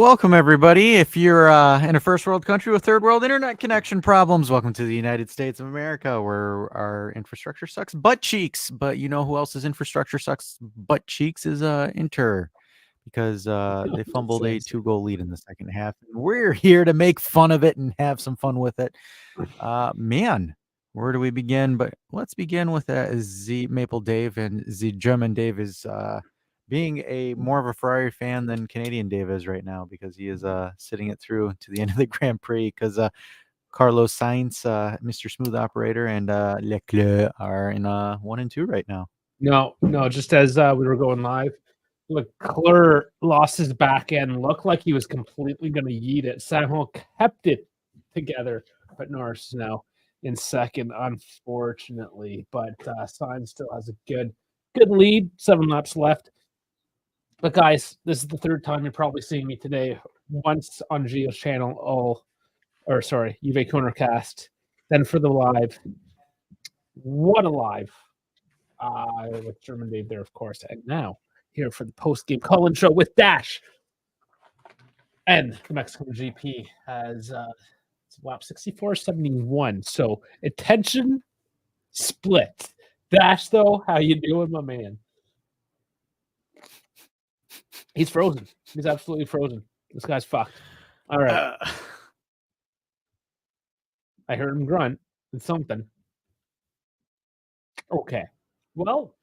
Welcome, everybody. If you're in a first world country with third world internet connection problems, welcome to the United States of America, where our infrastructure sucks butt cheeks. But you know who else's infrastructure sucks butt cheeks is Inter, because they fumbled a 2-goal lead in the second half. And we're here to make fun of it and have some fun with it. Man, where do we begin? But let's begin with Z Maple Dave, and Z German Dave is being a more of a Ferrari fan than Canadian Dave is right now, because he is sitting it through to the end of the Grand Prix, because Carlos Sainz, Mr. Smooth Operator, and Leclerc are in 1 and 2 right now. No, just as we were going live, Leclerc lost his back end, looked like he was completely going to yeet it. Samuel kept it together, but Norris is now in second, unfortunately. But Sainz still has a good lead, 7 laps left. But guys, this is the third time you're probably seeing me today. Once on Gio's channel, Juve Cornercast. Then for the live. What a live. With German Dave there, of course. And now, here for the post-game call-in show with Dash. And the Mexican GP has lap 64.71. So, attention split. Dash, though, how you doing, my man? He's frozen. He's absolutely frozen. This guy's fucked. All right. I heard him grunt. It's something. Okay. Well,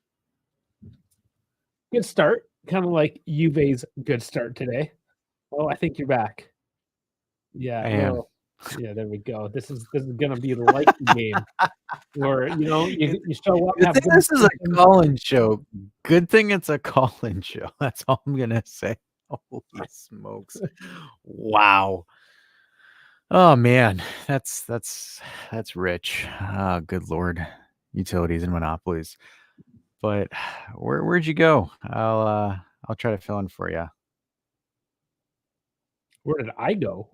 good start. Kind of like Juve's good start today. Oh, I think you're back. Yeah. I am. Yeah, there we go. This is gonna be like the game where you show up. This is a call-in show. Good thing it's a call-in show. That's all I'm gonna say. Holy smokes! Wow. Oh man, that's rich. Oh, good lord, utilities and monopolies. But where'd you go? I'll try to fill in for you. Where did I go?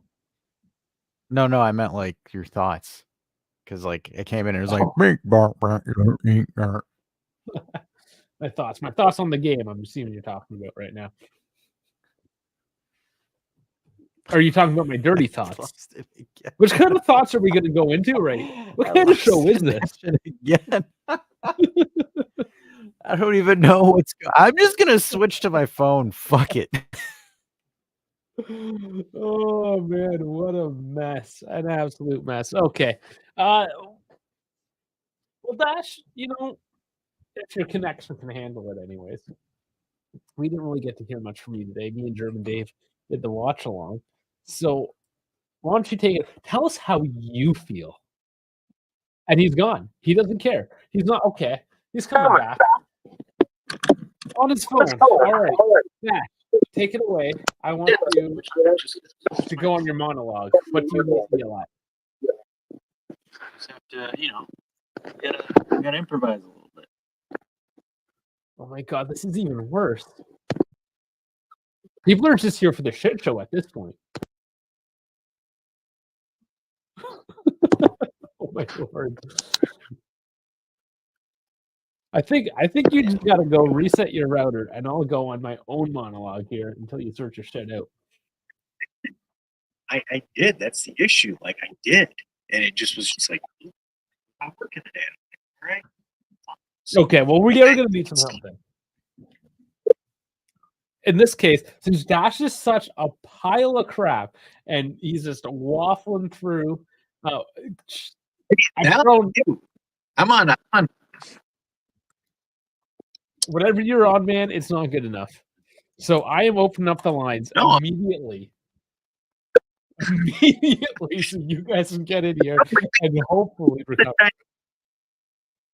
No, I meant like your thoughts, because like it came in and it was like my thoughts on the game. I'm assuming you're talking about right now. Are you talking about my dirty thoughts? Which kind of thoughts are we going to go into, right? What kind of show is this? Again. I don't even know what's. I'm just gonna switch to my phone. Fuck it. Oh man, what a mess! An absolute mess. Okay, well, Dash, if your connection can handle it, anyways. We didn't really get to hear much from you today. Me and German Dave did the watch along. So, why don't you take it? Tell us how you feel. And he's gone. He doesn't care. He's not okay. He's coming back on his phone. All right, Dash. Take it away. I want you to go on your monologue. What do you feel like? Just have to, gotta improvise a little bit. Oh my god, this is even worse. People are just here for the shit show at this point. Oh my lord. I think you just gotta go reset your router, and I'll go on my own monologue here until you sort your shit out. I did. That's the issue. Like I did, and it just was just like not working today. All right. Okay. Well, we are gonna need some help then. In this case, since Dash is such a pile of crap, and he's just waffling through. I'm on. Whatever you're on, man, it's not good enough. So I am opening up the lines immediately. Immediately, so you guys can get in here and hopefully recover. I'm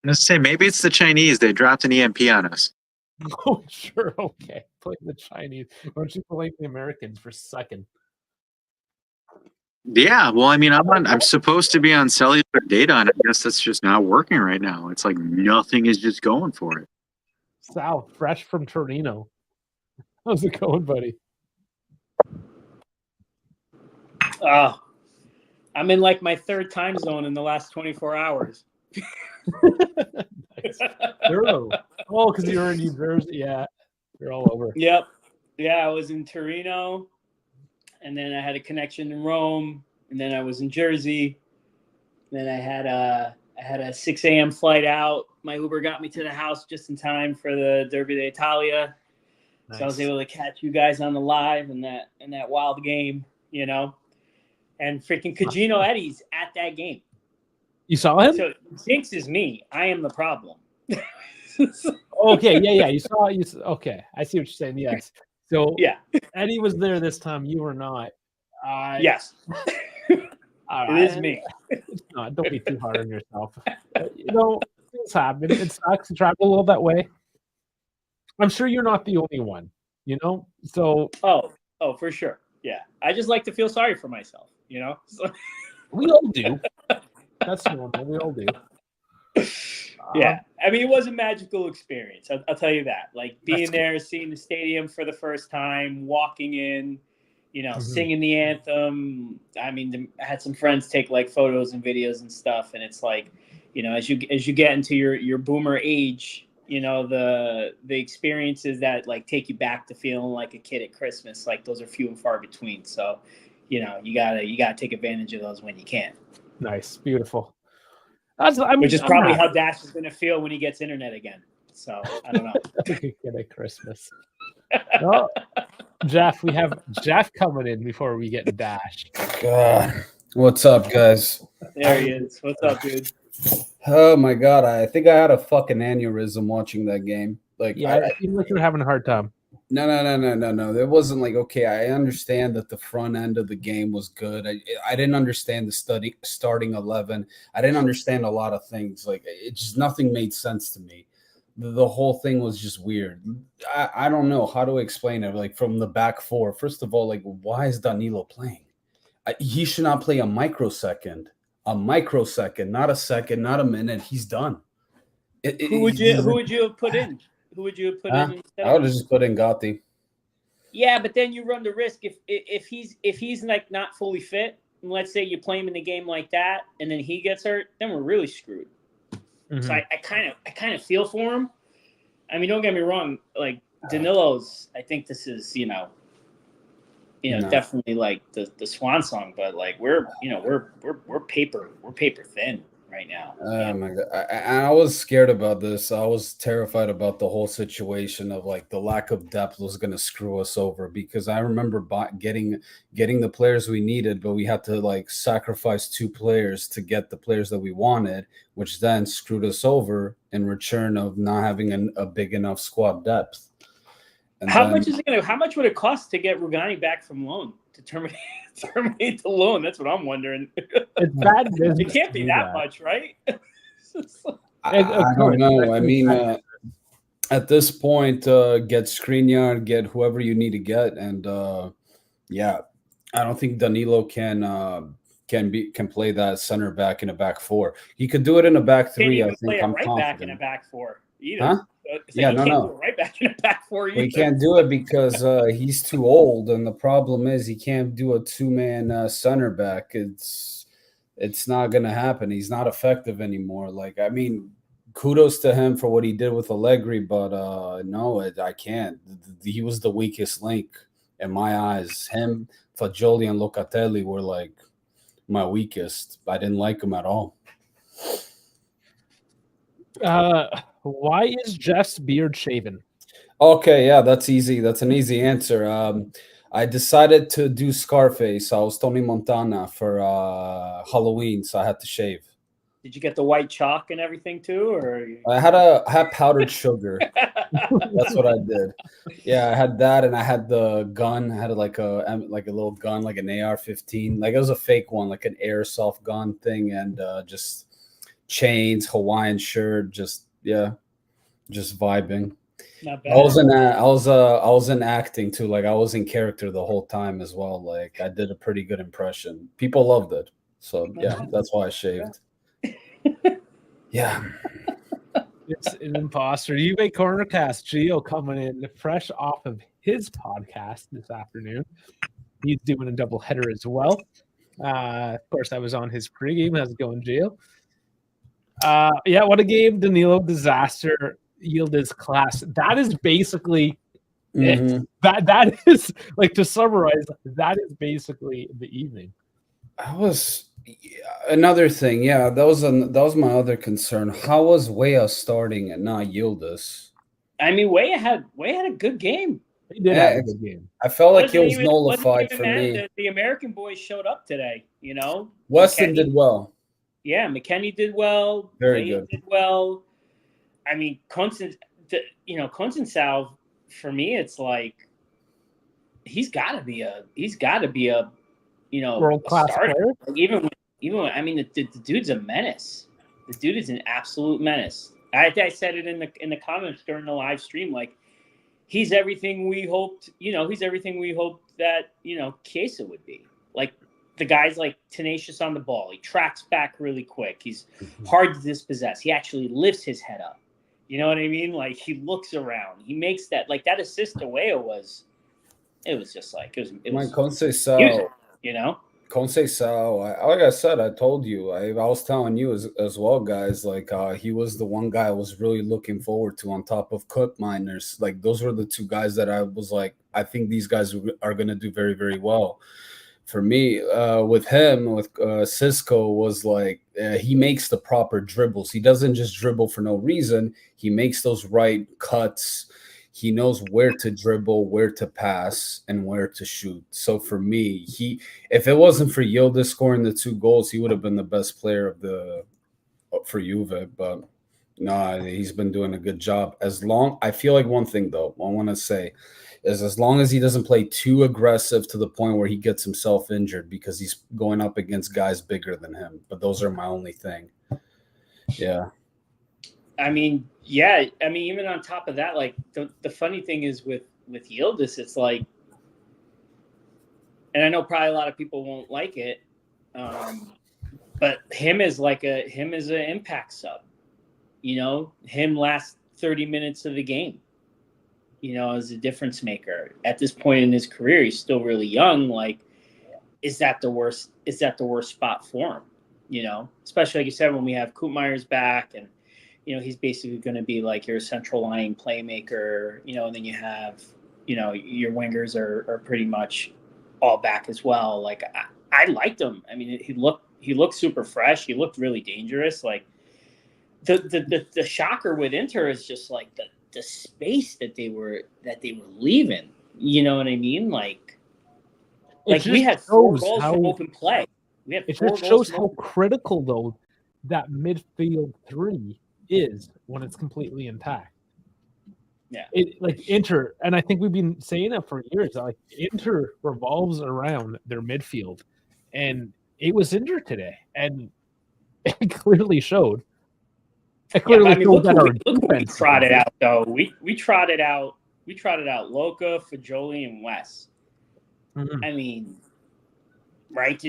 gonna say maybe it's the Chinese. They dropped an EMP on us. Oh, sure, okay. Play the Chinese. Why don't you play the Americans for a second? Yeah, well, I mean, I'm supposed to be on cellular data, and I guess that's just not working right now. It's like nothing is just going for it. Sal, fresh from Torino. How's it going, buddy? I'm in like my third time zone in the last 24 hours. Nice. Oh, because you're in New Jersey. Yeah, you're all over. Yep. Yeah, I was in Torino. and then I had a connection in Rome, and then I was in Jersey. Then I had a 6 a.m. flight out. My Uber got me to the house just in time for the Derby d'Italia. Nice. So I was able to catch you guys on the live in that wild game, you know. And freaking Kajino Eddie's at that game. You saw him? So Jinx is me. I am the problem. Okay, yeah. You saw. Okay, I see what you're saying. Yes. So Yeah. Eddie was there this time. You were not. Yes. It is me. No, don't be too hard on yourself. Things happen. It sucks to travel a little that way. I'm sure you're not the only one. So. Oh, for sure. Yeah. I just like to feel sorry for myself. So. We all do. That's normal. We all do. Yeah. I mean, it was a magical experience. I'll tell you that. Like being there, seeing the stadium for the first time, walking in, singing the anthem. I mean, I had some friends take like photos and videos and stuff. And it's like, as you get into your boomer age, the experiences that like take you back to feeling like a kid at Christmas, like those are few and far between. So, you gotta take advantage of those when you can. Nice, beautiful. Which is probably how Dash is going to feel when he gets internet again. So I don't know. Kid at Christmas. Well, Jeff, we have Jeff coming in before we get Dash. God. What's up, guys? There he is. What's up, dude? Oh my God, I think I had a fucking aneurysm watching that game. Like, yeah, I feel like you're having a hard time. No. It wasn't like, okay, I understand that the front end of the game was good. I didn't understand the starting 11. I didn't understand a lot of things. Like, it just nothing made sense to me. The whole thing was just weird. I don't know how to explain it. Like, from the back four, first of all, like, why is Danilo playing? He should not play a microsecond, not a second, not a minute. He's done. Who would you have put in? Who would you have put in instead? I would have just put in Gotti. Yeah, but then you run the risk if he's like not fully fit, and let's say you play him in a game like that, and then he gets hurt, then we're really screwed. Mm-hmm. So I kind of feel for him. I mean, don't get me wrong. Like Danilo's, I think this is definitely like the swan song, but like we're paper thin right now. Oh my God. I was scared about this. I was terrified about the whole situation of like the lack of depth was going to screw us over, because I remember getting the players we needed, but we had to like sacrifice 2 players to get the players that we wanted, which then screwed us over in return of not having a big enough squad depth. And how much would it cost to get Rugani back from loan, to terminate the loan? That's what I'm wondering. It's bad business. It can't be that much, right? I don't know. I mean, at this point, get Skriniar, get whoever you need to get, and I don't think Danilo can play that center back in a back four. He could do it in a back three. I think I'm right confident. Back in a back four either. Huh? No. Right back in a back four either. Well, he can't do it because he's too old, and the problem is he can't do a 2-man center back. It's not going to happen. He's not effective anymore. Like, I mean, kudos to him for what he did with Allegri, but I can't. He was the weakest link in my eyes. Him, Fagioli, and Locatelli were like my weakest. I didn't like him at all. Why is Jeff's beard shaven? Okay, yeah, that's easy. That's an easy answer. I decided to do Scarface. I was Tony Montana for Halloween, so I had to shave. Did you get the white chalk and everything too, or I had powdered sugar. That's what I did. Yeah, I had that, and I had the gun. I had like a little gun, like an AR-15. Like it was a fake one, like an airsoft gun thing, and just chains, Hawaiian shirt, just vibing. Not bad. I was in acting too. Like I was in character the whole time as well. Like I did a pretty good impression. People loved it. So yeah, that's why I shaved. Yeah. It's an imposter. You make Cornercast. Gio coming in fresh off of his podcast this afternoon. He's doing a double header as well. Of course, I was on his pregame. How's it going, Gio? What a game. Danilo disaster. Yield his class. That is basically That is like, to summarize, that is basically the evening. I was another thing. Yeah, that was my other concern. How was Weah starting and not Yildiz? I mean, Weah had a good game. He did have a good game. I felt like he was Wasn't nullified even for mad me. that the American boys showed up today. You know, Weston McKennie did well. Yeah, McKennie did well. Very Weah good. did well. I mean, Consensau, for me, it's like he's got to be a World-class starter. player. Like, even when, I mean, the dude's a menace. The dude is an absolute menace. I said it in the comments during the live stream. Like, he's everything we hoped. He's everything we hoped that Chiesa would be. Like, the guy's like tenacious on the ball. He tracks back really quick. He's hard to dispossess. He actually lifts his head up. You know what I mean? Like, he looks around. He makes that assist to Weah was just like it was Consensau. Consensau, like I said, I told you, I was telling you as well, guys, like he was the one guy I was really looking forward to on top of Cook Miners. Like, those were the two guys that I was like, I think these guys are going to do very, very well. For me, with Cisco was like, he makes the proper dribbles. He doesn't just dribble for no reason. He makes those right cuts. He knows where to dribble, where to pass, and where to shoot. So for me, if it wasn't for Yildiz scoring the 2 goals, he would have been the best player for Juve. But no, he's been doing a good job. I feel like one thing though, I want to say is, as long as he doesn't play too aggressive to the point where he gets himself injured, because he's going up against guys bigger than him. But those are my only thing. Yeah. I mean, yeah. I mean, even on top of that, like the funny thing is with Yildiz, it's like, and I know probably a lot of people won't like it, but him as an impact sub, him last 30 minutes of the game, as a difference maker at this point in his career. He's still really young. Like, is that the worst spot for him? Especially like you said, when we have Koopmeyer's back, and he's basically going to be like your central line playmaker, and then you have, your wingers are pretty much all back as well. Like, I liked him. I mean, he looked super fresh. He looked really dangerous. Like, the shocker with Inter is just like the space that they were leaving. You know what I mean? Like we had 4 goals from open play. It just shows how critical though that midfield 3 is when it's completely intact. Yeah. Like Inter, and I think we've been saying it for years, like Inter revolves around their midfield, and it was injured today, and it clearly showed. It clearly showed that our defense we trotted out though. We trotted out Loca, Fagioli, and Wes. Mm-hmm. I mean, right?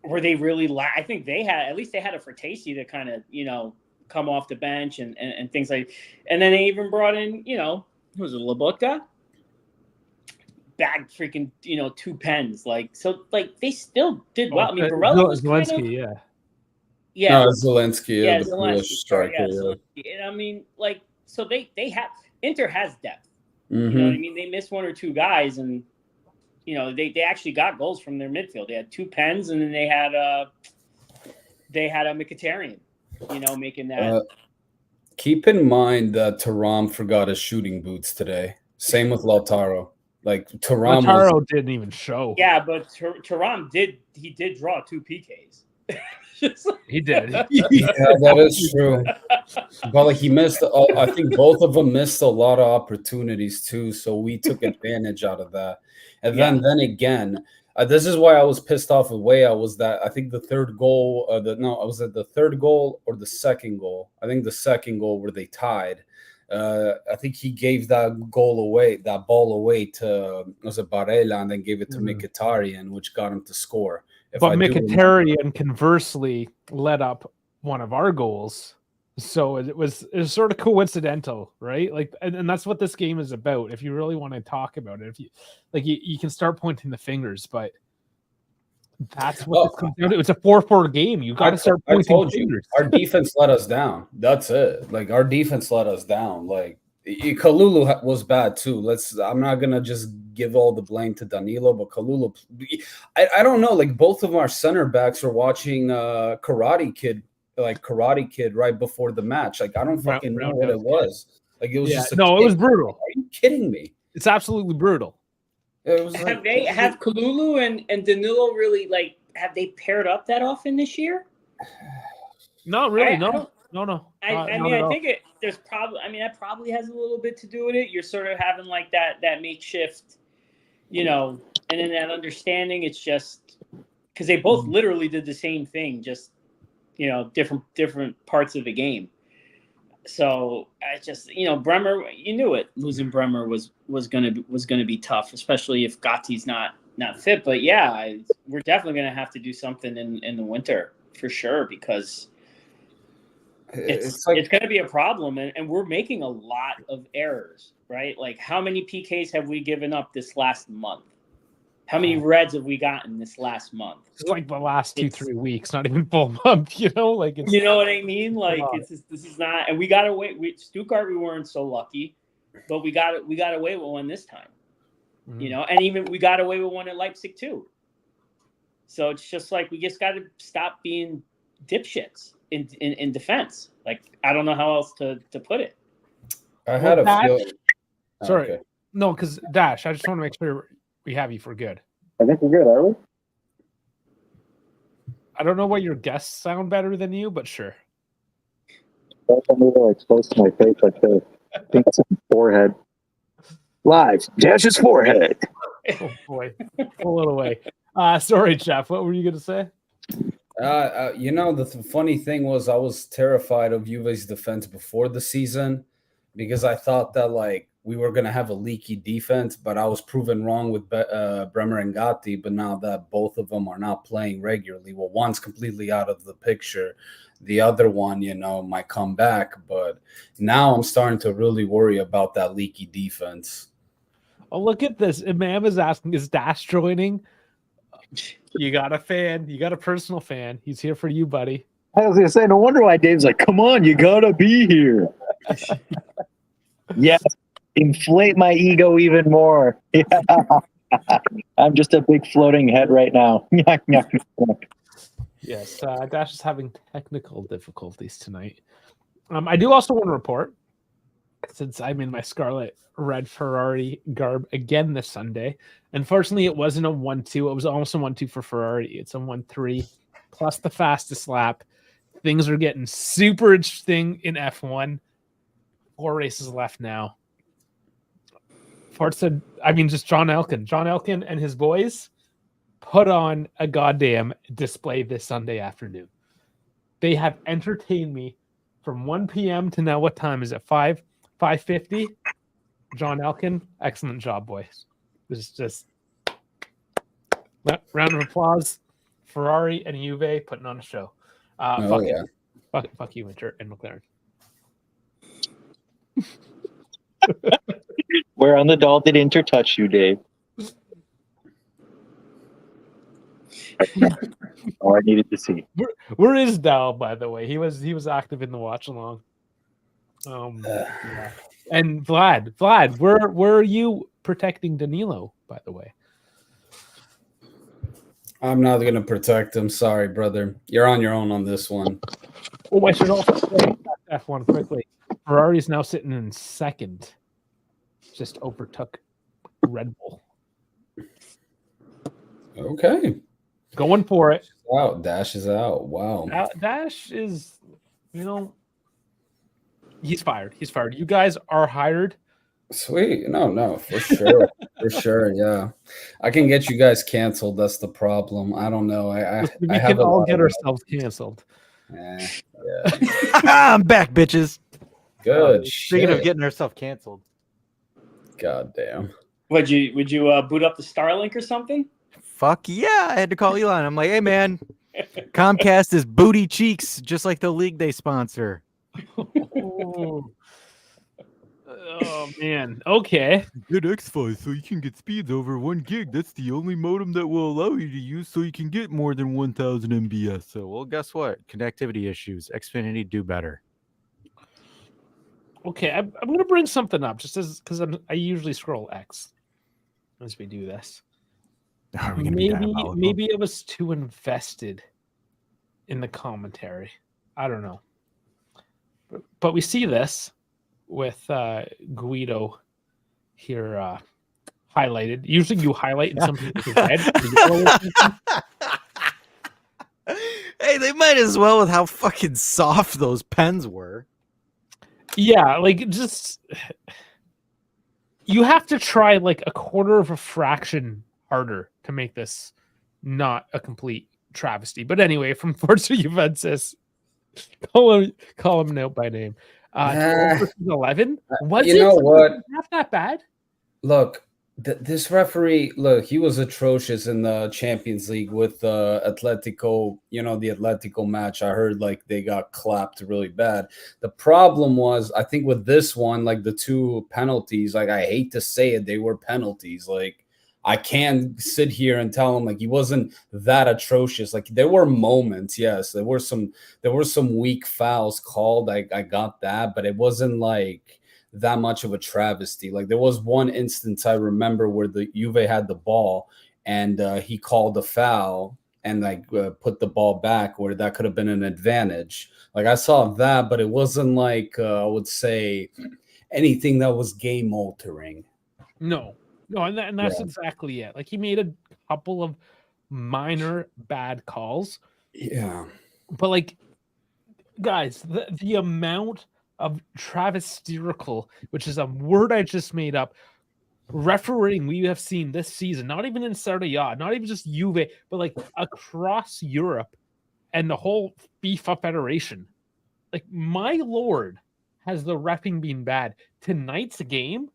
Were they really? I think they had a Fertasi to kind of come off the bench and things like, and then they even brought in who was it, Lobotka? Bagged freaking 2 pens, like, so like they still did well. I mean, Barella was Zelensky, No, Zelensky, yeah, the Polish striker. And I mean, like, so they have Inter has depth. Mm-hmm. You know what I mean? They missed 1 or 2 guys, and they actually got goals from their midfield. They had 2 pens, and then they had a Mkhitaryan, making that. Keep in mind that Thuram forgot his shooting boots today. Same with Lautaro. Like, Lautaro didn't even show. Yeah, but Thuram did draw 2 PKs. He did. Yeah, that is true. But like, he missed. I think both of them missed a lot of opportunities too. So we took advantage out of that. And then again, this is why I was pissed off with Weah, was that I think the third goal. Was it the third goal or the second goal? I think the second goal where they tied. I think he gave that ball away to, was it Barella, and then gave it to Mkhitaryan, which got him to score. But Mkhitaryan conversely led up one of our goals, so it was sort of coincidental, right? Like, and that's what this game is about. If you really want to talk about it, if you like, you can start pointing the fingers, but that's what this comes down to. It's a 4-4 game. You got to start pointing fingers. Our defense let us down. That's it. Like, our defense let us down. Like, Kalulu was bad too. I'm not gonna just give all the blame to Danilo, but Kalulu, I don't know. Like both of our center backs were watching Karate Kid right before the match. Like I don't fucking know what it was. Like it was just it was brutal. Are you kidding me? It's absolutely brutal. It was have Kalulu and Danilo really have they paired up that often this year? Not really. No. I mean, I think there's probably. I mean, that probably has a little bit to do with it. You're sort of having like that makeshift, and then that understanding. It's just because they both literally did the same thing, just different parts of the game. So I just Bremer, you knew it. Losing Bremer was gonna be tough, especially if Gatti's not fit. But yeah, we're definitely gonna have to do something in the winter for sure because. It's going to be a problem, and we're making a lot of errors, right? Like, how many PKs have we given up this last month? How many reds have we gotten this last month? It's like the last 2-3 weeks, not even full month. Like it's, you know what I mean? Like this is not, and we got away. Stuttgart, we weren't so lucky, but we got away with one this time. And even we got away with one at Leipzig too. So it's just like we just got to stop being dipshits in defense. Like I don't know how else to put it. I had a feeling. Sorry, okay. No, because Dash, I just want to make sure we have you for good. I think we're good, are we? I don't know why your guests sound better than you, but sure. I'm really close to my face like this. I think it's my forehead. Live, Dash's forehead. Oh boy, pull it away. Sorry, Jeff. What were you gonna say? The funny thing was I was terrified of Juve's defense before the season because I thought that we were going to have a leaky defense, but I was proven wrong with Bremer and Gatti. But now that both of them are not playing regularly, well, one's completely out of the picture. The other one, might come back. But now I'm starting to really worry about that leaky defense. Oh, look at this. Imam is asking, is Dash joining? You got a fan. You got a personal fan. He's here for you, buddy. I was going to say, no wonder why Dave's like, come on, you got to be here. Yes, inflate my ego even more. Yeah. I'm just a big floating head right now. Yes, Dash is having technical difficulties tonight. I do also want to report, since I'm in my scarlet red Ferrari garb again this Sunday. Unfortunately, it wasn't a 1-2. It was almost a 1-2 for Ferrari. It's a 1-3 plus the fastest lap. Things are getting super interesting in F1. 4 races left now. Just John Elkann. John Elkann and his boys put on a goddamn display this Sunday afternoon. They have entertained me from 1 p.m. to now. What time is it? 5:50. John Elkann, excellent job, boys. This is just round of applause. Ferrari and Juve putting on a show. Fuck you, Inter and McLaren. Where on the doll did Inter touch you, Dave? Oh, I needed to see. Where is Dal, by the way? He was active in the watch along. Yeah. And Vlad, where are you protecting Danilo, by the way? I'm not going to protect him. Sorry, brother. You're on your own on this one. Oh, I should also say F1 quickly. Ferrari's now sitting in second. Just overtook Red Bull. Okay. Going for it. Wow, Dash is out. Wow. Dash is, he's fired. You guys are hired. Sweet. No, for sure. For sure, yeah. I can get you guys canceled. That's the problem. I don't know. We can all get ourselves canceled. Yeah. I'm back, bitches. Good. Speaking of getting ourselves canceled. God damn. Would you boot up the Starlink or something? Fuck yeah. I had to call Elon. I'm like, hey, man, Comcast is booty cheeks, just like the league they sponsor. Oh, man. Okay. Get X-Fi so you can get speeds over 1 gig. That's the only modem that will allow you to use so you can get more than 1,000 MBS. So, well, guess what? Connectivity issues. Xfinity do better. Okay, I'm going to bring something up just as because I usually scroll X as we do this. Are we gonna be diabolical? Maybe I was too invested in the commentary. I don't know. But we see this with Guido here highlighted. Usually you highlight something with your head. Hey, they might as well with how fucking soft those pens were. Yeah, like just you have to try like a quarter of a fraction harder to make this not a complete travesty. But anyway, from Forza Juventus, call him out by name. 12 versus 11. Was you know what? Not that bad. Look, this referee, he was atrocious in the Champions League with Atletico, the Atletico match. I heard like they got clapped really bad. The problem was, I think with this one, like the two penalties, like I hate to say it, they were penalties. Like I can't sit here and tell him like he wasn't that atrocious. Like there were moments, yes, there were some weak fouls called. I got that, but it wasn't like that much of a travesty. Like there was one instance I remember where the Juve had the ball and he called a foul and like put the ball back where that could have been an advantage. Like I saw that, but it wasn't like I would say anything that was game altering. No, and that's exactly it. Like he made a couple of minor bad calls. Yeah, but like, guys, the amount of travestical, which is a word I just made up, refereeing we have seen this season, not even in Serie A, not even just Juve, but like across Europe and the whole FIFA Federation. Like, my lord, has the reffing been bad. Tonight's game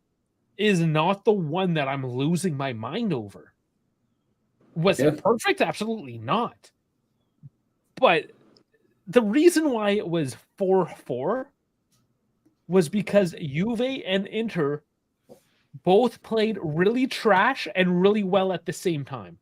is not the one that I'm losing my mind over. Was it perfect? Absolutely not. But the reason why it was 4-4 was because Juve and Inter both played really trash and really well at the same time.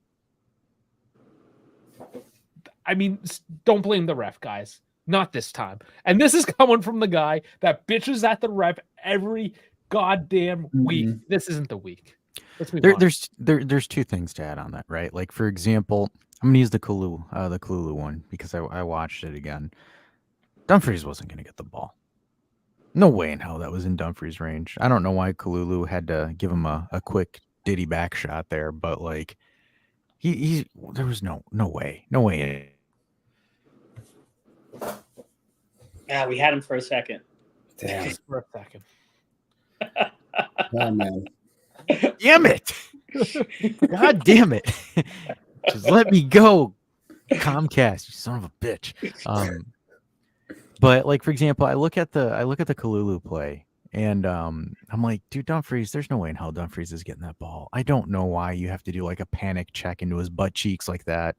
I mean, don't blame the ref, guys. Not this time. And this is coming from the guy that bitches at the ref every goddamn week. This isn't the week. Let's move on. There's two things to add on that, right? Like, for example, I'm gonna use the Kalulu one because I watched it again. Dumfries wasn't gonna get the ball. No way in hell that was in Dumfries' range. I don't know why Kalulu had to give him a quick ditty back shot there, but like there was no way. Yeah, we had him for a second. Damn. Just for a second. Oh man. Damn it. God damn it. Just let me go, Comcast, you son of a bitch. But like, for example, I look at the Kalulu play and I'm like, dude, Dumfries, there's no way in hell Dumfries is getting that ball. I don't know why you have to do like a panic check into his butt cheeks like that.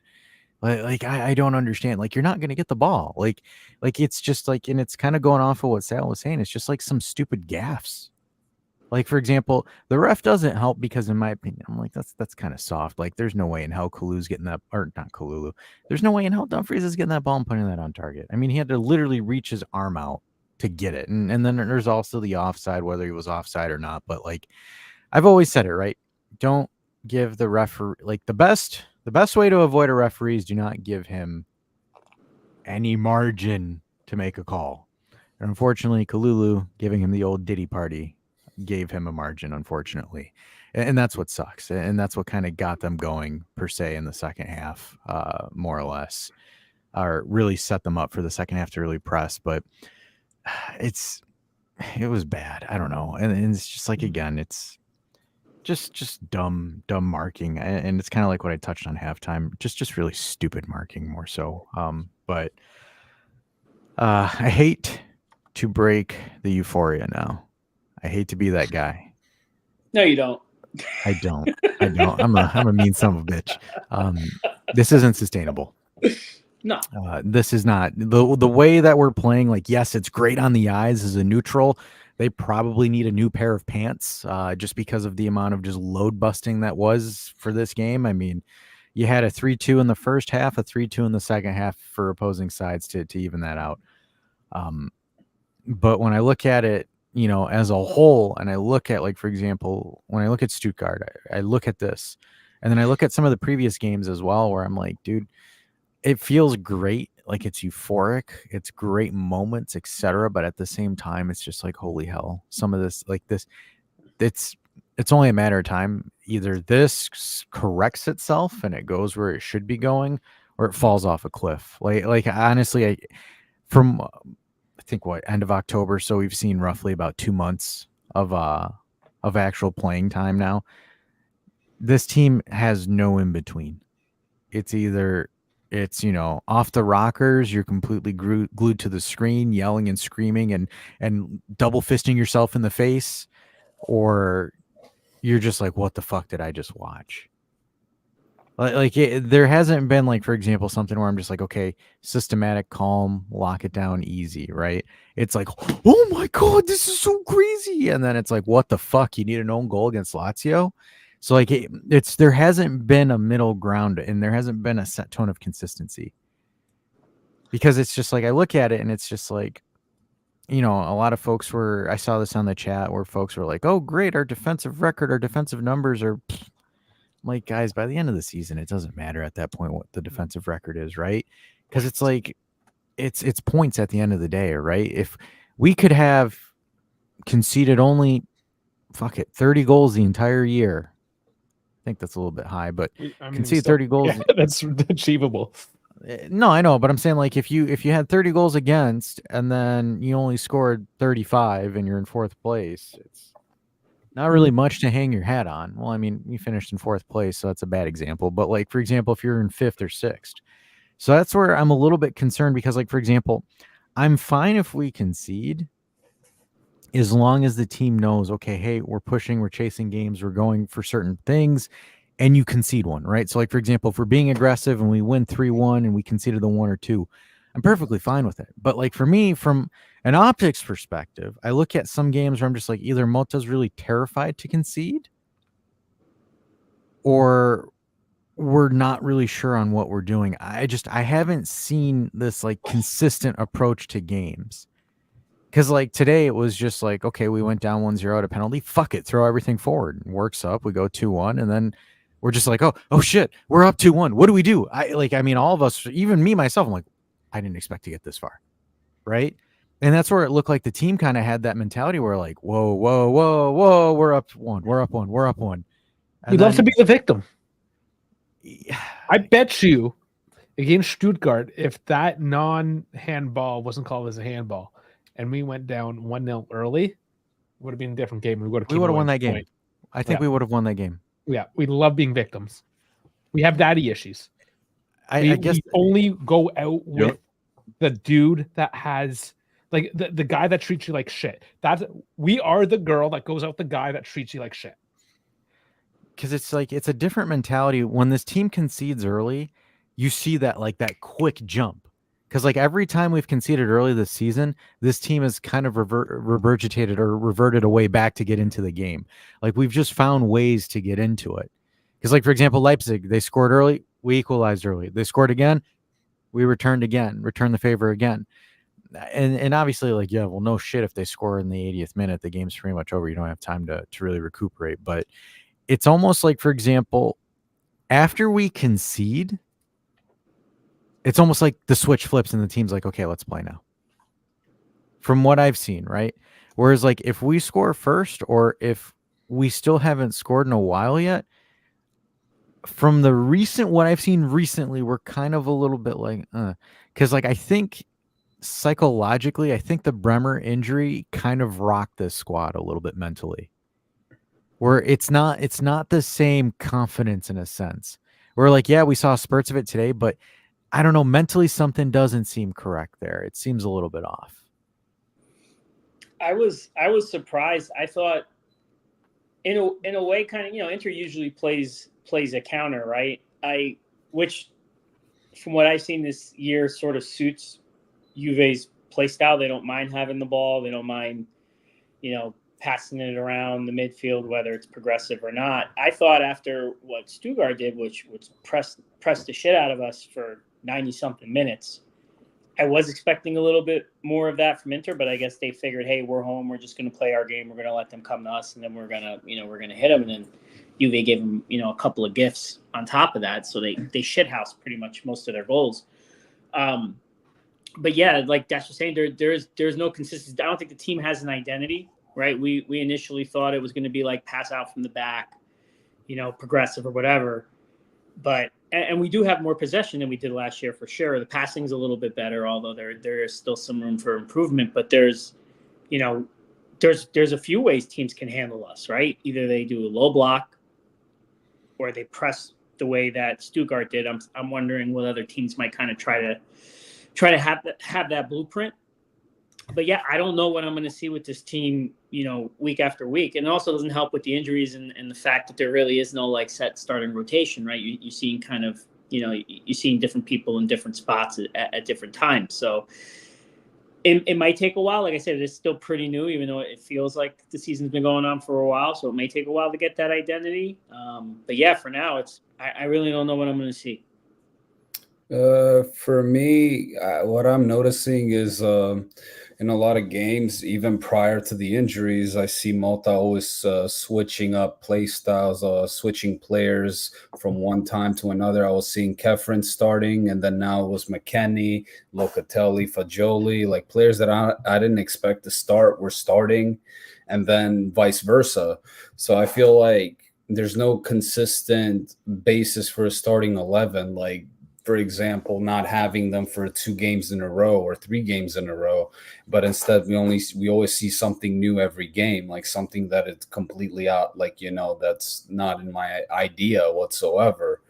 Like I don't understand. Like, you're not going to get the ball. Like it's just like, and it's kind of going off of what Sal was saying. It's just like some stupid gaffes. Like, for example, the ref doesn't help because, in my opinion, I'm like, that's kind of soft. Like, there's no way in hell Kalulu's getting that, or not Kalulu. There's no way in hell Dumfries is getting that ball and putting that on target. I mean, he had to literally reach his arm out to get it. And then there's also the offside, whether he was offside or not. But like, I've always said it, right? Don't give the referee, like, the best way to avoid a referee is do not give him any margin to make a call. And unfortunately, Kalulu giving him the old Diddy party gave him a margin, unfortunately. And that's what sucks. And that's what kind of got them going, per se, in the second half, more or less, or really set them up for the second half to really press. But it was bad. I don't know. And it's just like, again, it's just dumb marking. And it's kind of like what I touched on halftime, just really stupid marking more so. But I hate to break the euphoria now. I hate to be that guy. No, you don't. I don't. I'm a mean son of a bitch. This isn't sustainable. No. This is not the way that we're playing. Like, yes, it's great on the eyes as a neutral. They probably need a new pair of pants, just because of the amount of just load busting that was for this game. I mean, you had a 3-2 in the first half, a 3-2 in the second half for opposing sides to even that out. But when I look at it, as a whole, and I look at, like, for example, when I look at Stuttgart, I look at this, and then I look at some of the previous games as well, where I'm like, dude, it feels great. Like, it's euphoric. It's great moments, etc. But at the same time, it's just like, holy hell. Some of this, like this, it's only a matter of time. Either this corrects itself and it goes where it should be going, or it falls off a cliff. Like honestly, I think end of October. So we've seen roughly about 2 months of actual playing time now. This team has no in between. It's either it's off the rockers, you're completely glued to the screen, yelling and screaming and double fisting yourself in the face, or you're just like, what the fuck did I just watch? There hasn't been, like, for example, something where I'm just like, okay, systematic, calm, lock it down, easy, right? It's like, oh my god, this is so crazy, and then it's like, what the fuck? You need an own goal against Lazio? So like there hasn't been a middle ground, and there hasn't been a set tone of consistency, because it's just like I look at it and it's just like, a lot of folks I saw this on the chat where folks were like, oh great, our defensive record, our defensive numbers are. I'm like, guys, by the end of the season, it doesn't matter at that point what the defensive record is, right? Because it's like it's points at the end of the day, right? If we could have conceded only 30 goals the entire year. I think that's a little bit high, but concede 30 goals. Yeah, that's achievable. No, I know, but I'm saying, like, if you had 30 goals against and then you only scored 35 and you're in fourth place, it's not really much to hang your hat on. Well, I mean, you finished in fourth place, so that's a bad example. But, like, for example, if you're in fifth or sixth, so that's where I'm a little bit concerned, because, like, for example, I'm fine if we concede, as long as the team knows, okay, hey, we're pushing, we're chasing games, we're going for certain things, and you concede one, right? So, like, for example, if we're being aggressive and we win 3-1 and we conceded the 1 or 2, I'm perfectly fine with it. But, like, for me, from an optics perspective, I look at some games where I'm just like, either Mota's really terrified to concede, or we're not really sure on what we're doing. I haven't seen this, like, consistent approach to games. Because, like, today it was just like, okay, we went down 1-0 at a penalty. Fuck it. Throw everything forward. Works up. We go 2-1. And then we're just like, oh shit, we're up 2-1. What do we do? All of us, even me, myself, I'm like, I didn't expect to get this far. Right? And that's where it looked like the team kind of had that mentality where, like, whoa, we're up 1. We're up 1. We're up 1. You'd love to be the victim. I bet you against Stuttgart, if that non-handball wasn't called as a handball and we went down 1-0 early, it would have been a different game. We would have won that game. I think we would have won that game. Yeah, we love being victims. We have daddy issues. I guess we only go out with the dude that has, like, the guy that treats you like shit. We are the girl that goes out the guy that treats you like shit. Because it's like, it's a different mentality. When this team concedes early, you see that, like, that quick jump. Because, like, every time we've conceded early this season, this team has kind of regurgitated or reverted away back to get into the game. Like, we've just found ways to get into it. Because, like, for example, Leipzig, they scored early, we equalized early. They scored again, we returned the favor again. And obviously, like, yeah, well, no shit, if they score in the 80th minute, the game's pretty much over. You don't have time to really recuperate. But it's almost like, for example, after we concede, it's almost like the switch flips and the team's like, okay, let's play now. From what I've seen, right? Whereas, like, if we score first, or if we still haven't scored in a while yet, from what I've seen recently, we're kind of a little bit like, because, like, I think psychologically, I think the Bremer injury kind of rocked this squad a little bit mentally, where it's not the same confidence in a sense. We're like, yeah, we saw spurts of it today, but I don't know, mentally something doesn't seem correct there. It seems a little bit off. I was surprised. I thought in a way, kind of, Inter usually plays a counter, right? Which from what I've seen this year sort of suits Juve's play style. They don't mind having the ball. They don't mind, passing it around the midfield, whether it's progressive or not. I thought after what Stuttgart did, which pressed the shit out of us for 90-something minutes, I was expecting a little bit more of that from Inter, but I guess they figured, hey, we're home. We're just going to play our game. We're going to let them come to us, and then we're going to hit them. And then Juve gave them, a couple of gifts on top of that. So they shithoused pretty much most of their goals. But yeah, like Dash was saying, there's no consistency. I don't think the team has an identity, right? We initially thought it was going to be like pass out from the back, progressive or whatever. But and we do have more possession than we did last year for sure. The passing's a little bit better, although there is still some room for improvement. But there's a few ways teams can handle us, right? Either they do a low block, or they press the way that Stuttgart did. I'm wondering what other teams might kind of try to have that blueprint. But yeah, I don't know what I'm going to see with this team, week after week. And it also doesn't help with the injuries and the fact that there really is no like set starting rotation, right? You're seeing kind of, you're seeing different people in different spots at different times. So it might take a while. Like I said, it's still pretty new, even though it feels like the season's been going on for a while. So it may take a while to get that identity. But yeah, for now, I really don't know what I'm going to see. For me, what I'm noticing is in a lot of games, even prior to the injuries, I see Malta always switching up play styles, switching players from one time to another. I was seeing Kefren starting, and then now it was McKennie, Locatelli, Fagioli, like players that I didn't expect to start were starting, and then vice versa. So I feel like there's no consistent basis for a starting 11, like, for example, not having them for 2 games in a row or 3 games in a row, but instead we always see something new every game, like something that is completely out, like, that's not in my idea whatsoever.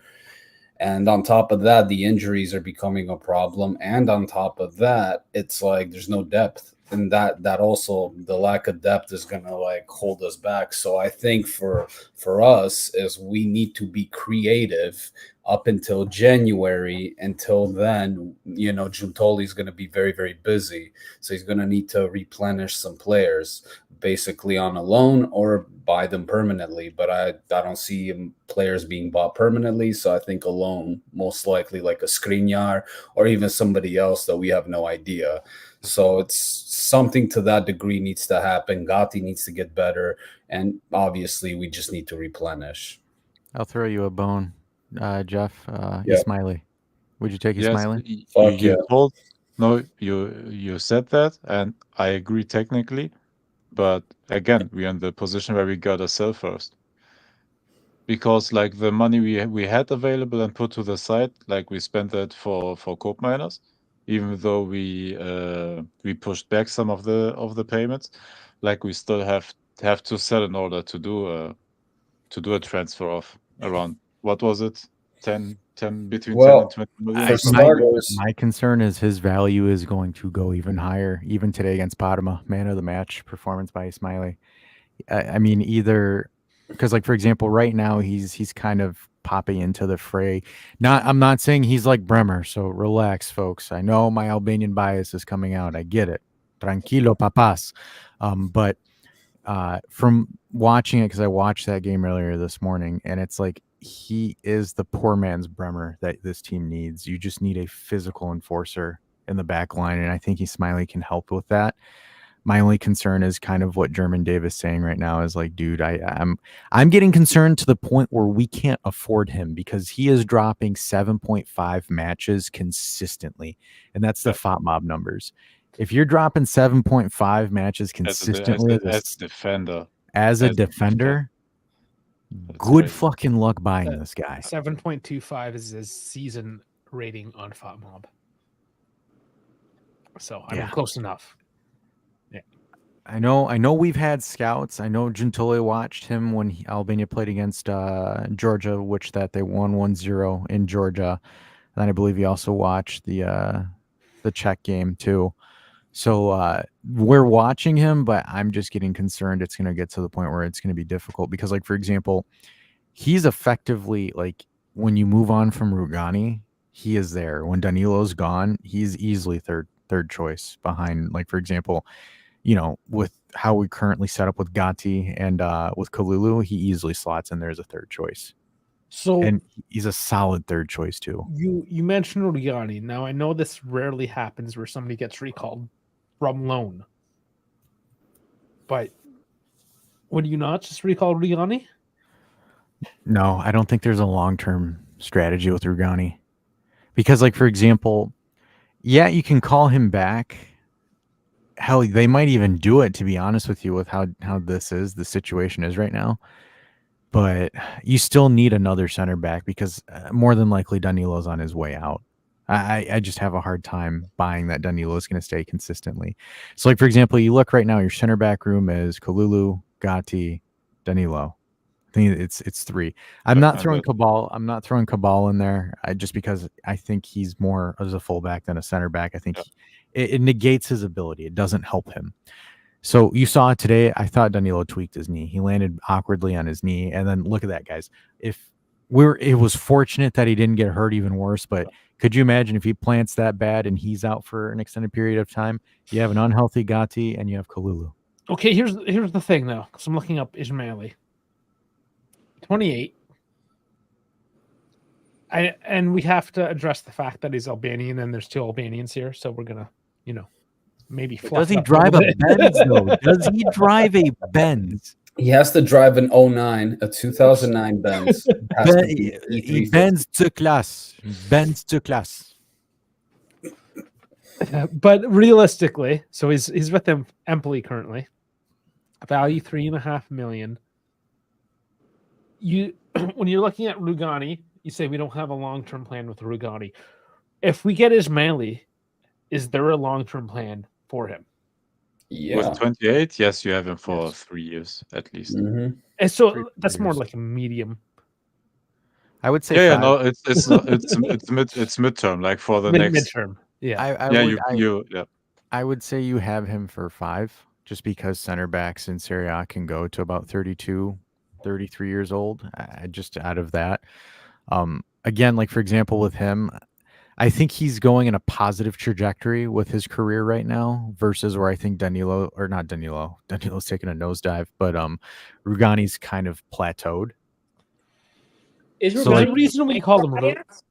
And on top of that, the injuries are becoming a problem. And on top of that, it's like there's no depth. And that also, the lack of depth is going to like hold us back. So I think for us is we need to be creative up until January. Until then, Giuntoli is going to be very, very busy. So he's going to need to replenish some players, basically on a loan or buy them permanently. But I don't see players being bought permanently. So I think a loan, most likely like a Skriniar or even somebody else that we have no idea. So it's something to that degree needs to happen. Gatti needs to get better. And obviously we just need to replenish. I'll throw you a bone, Jeff. Yeah. Ismaili. Would you take Ismaili? You said that, and I agree technically. But again, we're in the position where we gotta sell first. Because like the money we had available and put to the side, like we spent that for coke miners, even though we pushed back some of the payments, like we still have to sell in order to do a transfer of around, what was it, 10 between 10 and 20 million. For starters, my concern is his value is going to go even higher, even today against Padma. Man of the match performance by Ismaili. I mean, either because, like, for example, right now he's kind of popping into the fray. I'm not saying he's like Bremer, so relax, folks. I know my Albanian bias is coming out. I get it. Tranquilo, papas. But from watching it, because I watched that game earlier this morning, and it's like he is the poor man's Bremer that this team needs. You just need a physical enforcer in the back line, and I think Ismaili can help with that. My only concern is kind of what German Dave is saying right now is like, dude, I'm getting concerned to the point where we can't afford him because he is dropping 7.5 matches consistently, and that's the FOTMOB numbers. If you're dropping 7.5 matches consistently as a defender, good fucking luck buying this guy. 7.25 is his season rating on FOTMOB. So I mean, close enough. Yeah, I know we've had scouts. I know Giuntoli watched him when Albania played against Georgia, which that they won 1-0 in Georgia. And I believe he also watched the Czech game too. So we're watching him, but I'm just getting concerned it's going to get to the point where it's going to be difficult because, like, for example, he's effectively like when you move on from Rugani, he is there. When Danilo's gone, he's easily third choice behind, like, for example, with how we currently set up with Gatti and with Kalulu, he easily slots in there as a third choice. So And he's a solid third choice too. you mentioned Rugani. Now I know this rarely happens where somebody gets recalled from loan, but would you not just recall Rugani? No, I don't think there's a long-term strategy with Rugani. Because, like, for example, yeah, you can call him back. Hell, they might even do it, to be honest with you, with how the situation is right now. But you still need another center back because more than likely Danilo's on his way out. I just have a hard time buying that Danilo is going to stay consistently. So, like, for example, you look right now, your center back room is Kalulu, Gatti, Danilo. I think it's three. I'm not throwing Cabal in there just because I think he's more as a fullback than a center back. I think it negates his ability. It doesn't help him. So you saw it today. I thought Danilo tweaked his knee. He landed awkwardly on his knee, and then look at that, guys. It was fortunate that he didn't get hurt even worse. But could you imagine if he plants that bad and he's out for an extended period of time? You have an unhealthy Gatti and you have Kalulu. Okay, here's the thing though, because I'm looking up Ismaili. 28. And we have to address the fact that he's Albanian and there's 2 Albanians here, so we're gonna, maybe fluff Does he it up drive a little bit. Benz though? Does he drive a Benz? He has to drive an 09, a 2009 Benz. Has to be E350. Benz to class. Benz to class. But realistically, so he's with Empoli currently. Value $3.5 million. When you're looking at Rugani, you say we don't have a long-term plan with Rugani. If we get Ismaili, is there a long-term plan for him? Yeah. With 28, yes, you have him for 3 years at least. Mm-hmm. And so 3 that's more years. like a medium. I would say Yeah, 5. no, it's not, it's midterm, like for the next. Midterm. Yeah. I would say you have him for 5, just because center backs in Serie A can go to about 32, 33 years old. Just out of that. Again, like for example, with him, I think he's going in a positive trajectory with his career right now versus where I think Danilo's taking a nosedive, but Rugani's kind of plateaued. Is So, So like- the reason we call him Ajax?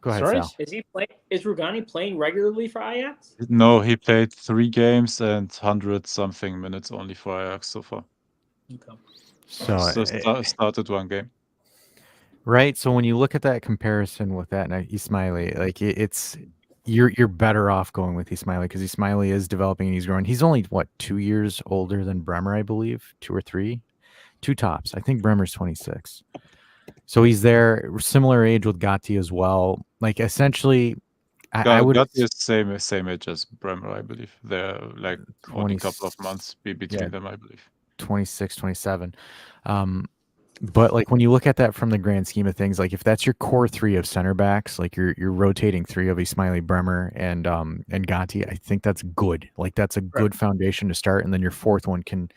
Go ahead, Sorry? Sal. Is Rugani playing regularly for Ajax? No, he played 3 games and 100-something minutes only for Ajax so far. Okay. So, Started 1 game. right. So when you look at that comparison with that and Ismaili, like it's you're better off going with Ismaili because Ismaili is developing and he's growing. He's only 2 years older than Bremer, I believe, 2 or 3, 2 tops. I think Bremer's 26. So he's there, similar age with Gatti as well. Like essentially, I would Gatti is same age as Bremer, I believe. They're like only a couple of months between them, I believe. 26, 27. But like when you look at that from the grand scheme of things, like if that's your core 3 of center backs, like you're rotating 3 of Ismaili, Bremer, and Gatti, I think that's good. Like that's a good foundation to start, and then your 4th one can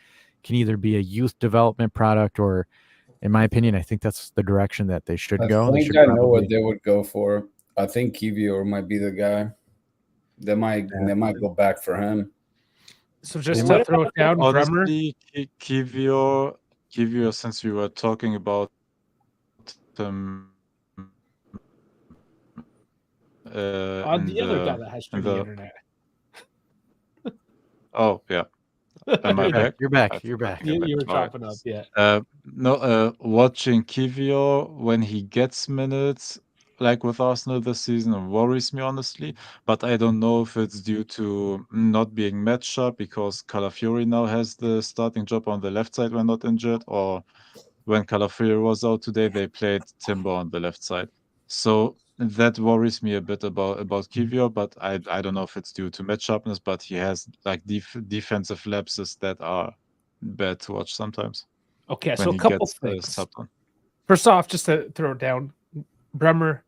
either be a youth development product or, in my opinion, I think that's the direction that they should go. I think I know what they would go for. I think Kivior might be the guy. They might go back for him. So just to throw it down, Bremer. Honestly, Kivior, since we were talking about the other guy that has shitty internet. Oh yeah. Am I back? You're back. You're back. You were chopping up, yeah. Watching Kivior when he gets minutes, like with Arsenal this season, worries me honestly. But I don't know if it's due to not being matched up because Calafiori now has the starting job on the left side when not injured, or when Calafiori was out today, they played Timber on the left side. So that worries me a bit about Kivior, but I don't know if it's due to match-upness, but he has like defensive lapses that are bad to watch sometimes. Okay, so a couple things. On. First off, just to throw it down, Bremer,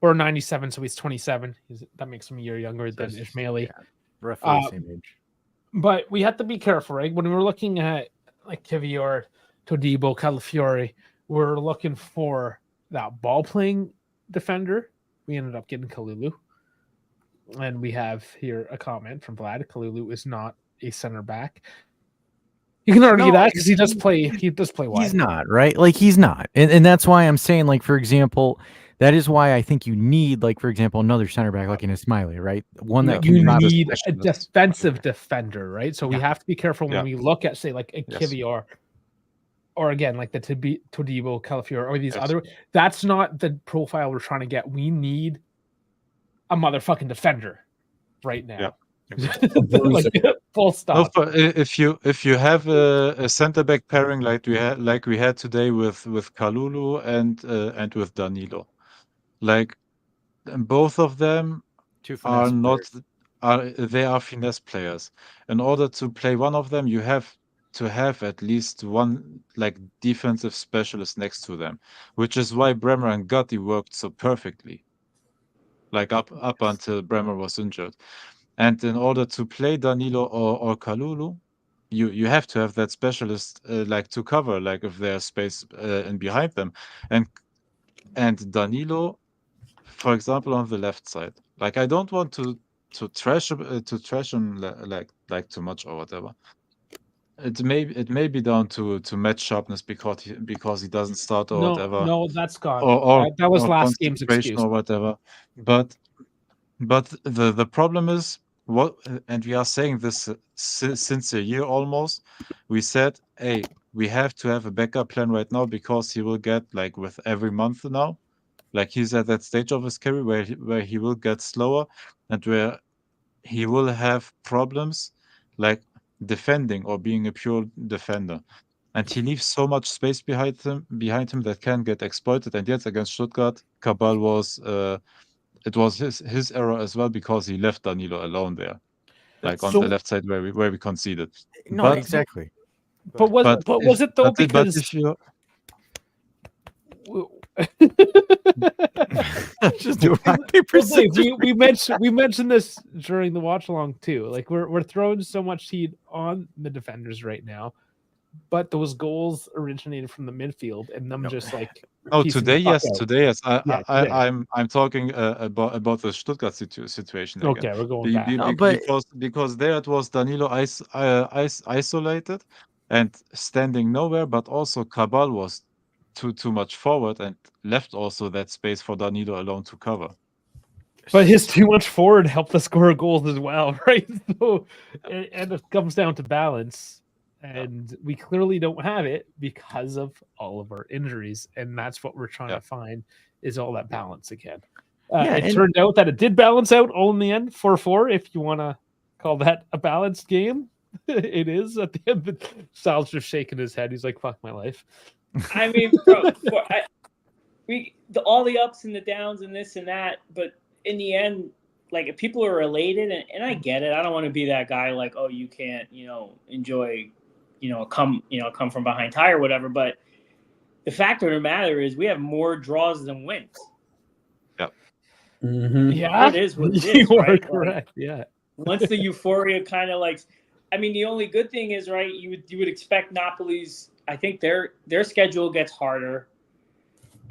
we're 97, so he's 27. That makes him a year younger than Ismaili. Yeah, roughly the same age. But we have to be careful, right? When we're looking at like Kivior, Todibo, Calafiori, we're looking for that ball-playing defender. We ended up getting Kalulu. And we have here a comment from Vlad. Kalulu is not a center back. You can argue No, that because he does play. He does play wide. He's not, right? Like he's not. And that's why I'm saying, like, for example, that is why I think you need, like, for example, another center back like in Ismaili, right? One that can You not a need a specialist. defensive defender, right? So we Yeah. have to be careful when Yeah. we look at, say, like a Yes. Kivior, or again, like the Todibo, Calafiore, or these Yes. other. That's not the profile we're trying to get. We need a motherfucking defender right now. Yeah. Like, full No, stop. if you have a center back pairing like we had today with Kalulu and with Danilo, like both of them Two are finesse not players. they are finesse players. In order to play one of them, you have to have at least one like defensive specialist next to them, which is why Bremer and Gotti worked so perfectly, like up until Bremer was injured. And in order to play Danilo or Kalulu, you have to have that specialist like to cover, like if there's space in behind them, and Danilo, for example, on the left side. Like I don't want to trash him like too much or whatever. It may be down to match sharpness because he doesn't start or whatever, No, that's gone. or That was or last game's concentration excuse. or whatever. But the problem is what, and we are saying this since a year almost. We said, hey, we have to have a backup plan right now because he will get, like, with every month now, like he's at that stage of his career where he will get slower and where he will have problems like defending or being a pure defender. And he leaves so much space behind him that can get exploited. And yet against Stuttgart, Cabal was it was his error as well because he left Danilo alone there, like on the left side where we conceded. No, But exactly. But was it though? Because if you Just do rock, paper, Well, Dave, scissors. we mentioned this during the watch along too. Like we're throwing so much heat on the defenders right now, but those goals originated from the midfield and them just like. Oh, piecing today, the fuck yes, out. today, yes. Yeah, today. I'm talking about the Stuttgart situation again. Okay, we're going back. No, but- because there it was Danilo isolated and standing nowhere, but also Cabal was too much forward and left also that space for Danilo alone to cover. But his too much forward helped us score goals as well, right? So, and it comes down to balance. And we clearly don't have it because of all of our injuries. And that's what we're trying to find is all that balance again. It turned out that it did balance out all in the end, 4-4, if you want to call that a balanced game. It is at the end. But Sal's just shaking his head. He's like, fuck my life. I mean, bro, all the ups and the downs and this and that. But in the end, like if people are related, and I get it. I don't want to be that guy like, oh, you can't, enjoy come from behind tie or whatever. But the fact of the matter is we have more draws than wins. Yep. Mm-hmm. Yeah. It is what it is. You are right? correct. Yeah. Once the euphoria kind of the only good thing is, right, you would expect Napoli's, I think their schedule gets harder.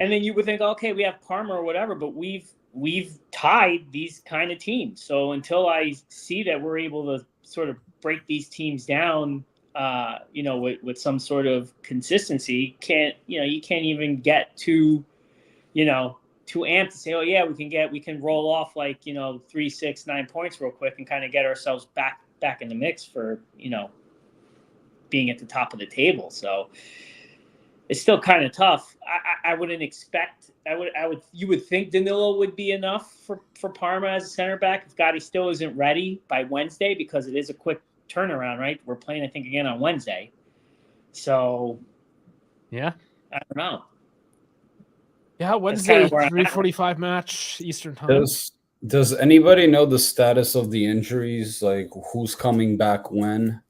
And then you would think, okay, we have Parma or whatever, but we've tied these kind of teams. So until I see that we're able to sort of break these teams down, with some sort of consistency, you can't even get too amped to say, oh yeah, we can roll off 3, 6, 9 points real quick and kind of get ourselves back in the mix for, being at the top of the table. So it's still kind of tough. I wouldn't expect, you would think Danilo would be enough for Parma as a center back if Gotti still isn't ready by Wednesday, because it is a quick turnaround, right? We're playing, I think, again on Wednesday. So, yeah, I don't know. Yeah, Wednesday, 3:45 match Eastern time. Does anybody know the status of the injuries? Like who's coming back when?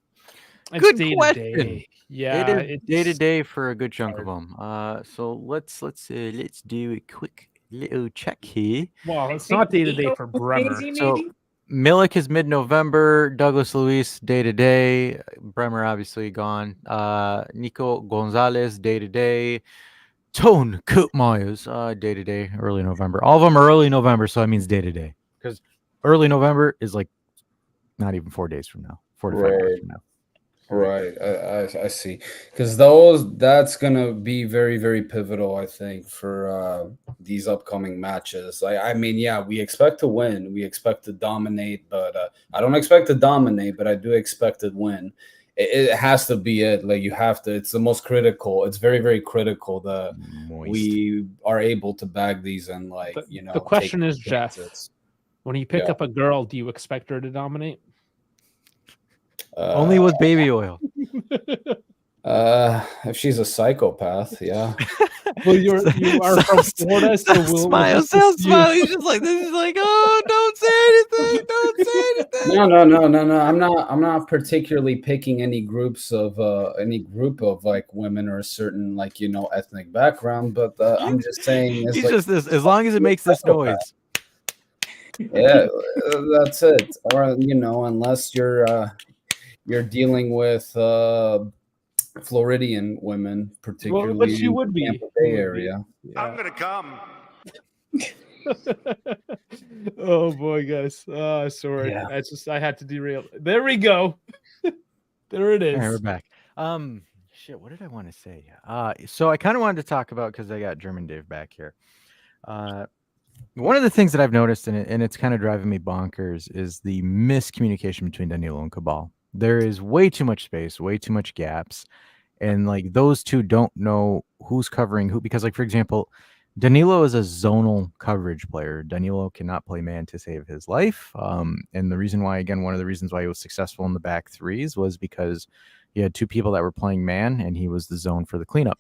Good question. Yeah, it's day to day for a good chunk of them. So let's do a quick little check here. Well, it's not day to day for Bremer. So Milik is mid-November. Douglas Luiz day to day. Bremer obviously gone. Nico Gonzalez day to day. Tone Koopmeyers day to day. Early November. All of them are early November, so that means day to day. Because early November is like not even 4 days from now. 4 to 5 days from now. Right, I see. Because that's gonna be very, very pivotal, I think, for these upcoming matches. I mean, yeah, we expect to win, we expect to dominate, but I don't expect to dominate, but I do expect to win. It has to be it. Like you have to. It's the most critical. It's very, very critical that Moist. we are able to bag these and The question take is, Jeff, chances. when you pick Yeah. up a girl, do you expect her to dominate? Only with baby oil. If she's a psychopath, yeah. Well, you are from Florida, so we'll smile. just Sounds assume- smile. He's just like this. Is like, oh, don't say anything. Don't say anything. No. I'm not particularly picking any group of like women or a certain ethnic background, but I'm just saying it's He's like just this. As long as it makes this noise. yeah, that's it. Or unless you're dealing with Floridian women, particularly Well, but she in would the be. Tampa She Bay would be. area. Yeah. gonna come. Oh boy, guys. Sorry. Yeah. I had to derail. There we go. There it is. All right, we're back. Shit, what did I want to say? So I kind of wanted to talk about, because I got German Dave back here. One of the things that I've noticed, and it's kind of driving me bonkers, is the miscommunication between Danilo and Cabal. There is way too much space, way too much gaps, and like those two don't know who's covering who. Because, like, for example, Danilo is a zonal coverage player. Danilo cannot play man to save his life. And the reason why, again, one of the reasons why he was successful in the back threes was because he had two people that were playing man, and he was the zone for the cleanup.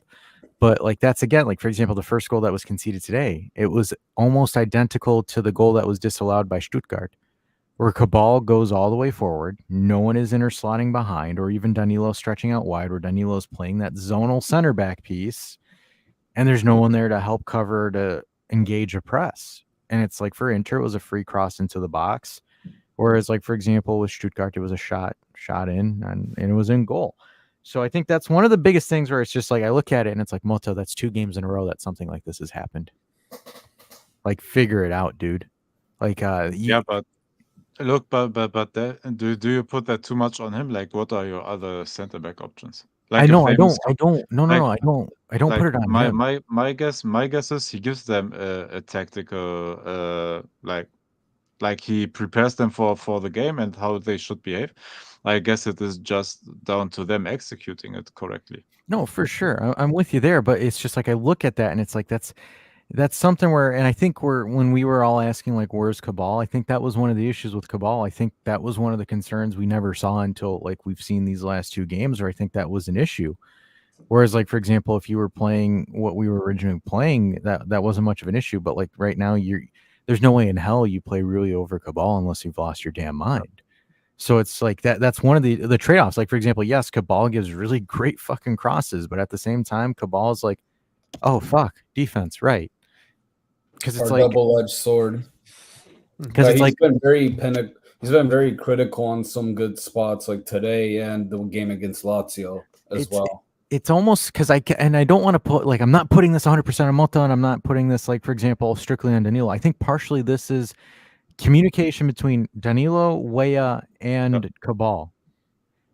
But like that's, again, like, for example, the first goal that was conceded today, it was almost identical to the goal that was disallowed by Stuttgart, where Cabal goes all the way forward. No one is interslotting behind, or even Danilo stretching out wide, where Danilo is playing that zonal center back piece, and there's no one there to help cover, to engage a press. And it's like, for Inter, it was a free cross into the box. Whereas, like, for example, with Stuttgart, it was a shot in, and it was in goal. So I think that's one of the biggest things where it's just like, I look at it and it's like, Moto, that's 2 games in a row that something like this has happened. Like, figure it out, dude. Like, Yeah, but look, but do you put that too much on him? Like, what are your other center back options? Like, I if know, they I don't, miss- I don't, no, like- no, I don't like put it on him. my guess is he gives them a tactical like he prepares them for the game and how they should behave. I guess it is just down to them executing it correctly. No, for sure. I'm with you there, but it's just like, I look at that and it's like, that's something where, and I think when we were all asking, like, where's Cabal? I think that was one of the issues with Cabal. I think that was one of the concerns we never saw until, like, we've seen these last 2 games, where I think that was an issue. Whereas, like, for example, if you were playing what we were originally playing, that wasn't much of an issue. But like right now, there's no way in hell you play really over Cabal unless you've lost your damn mind. So it's like that's one of the trade-offs. Like, for example, yes, Cabal gives really great fucking crosses, but at the same time, Cabal is like, oh fuck, defense, right? Because it's Our like, double-edged sword. because it's he's like, been very critical on some good spots, like today and the game against Lazio as well. it's almost, because I don't want to put, like, I'm not putting this 100% on Moto, and I'm not putting this, like, for example, strictly on Danilo. I think partially this is communication between Danilo, Weah, and Cabal.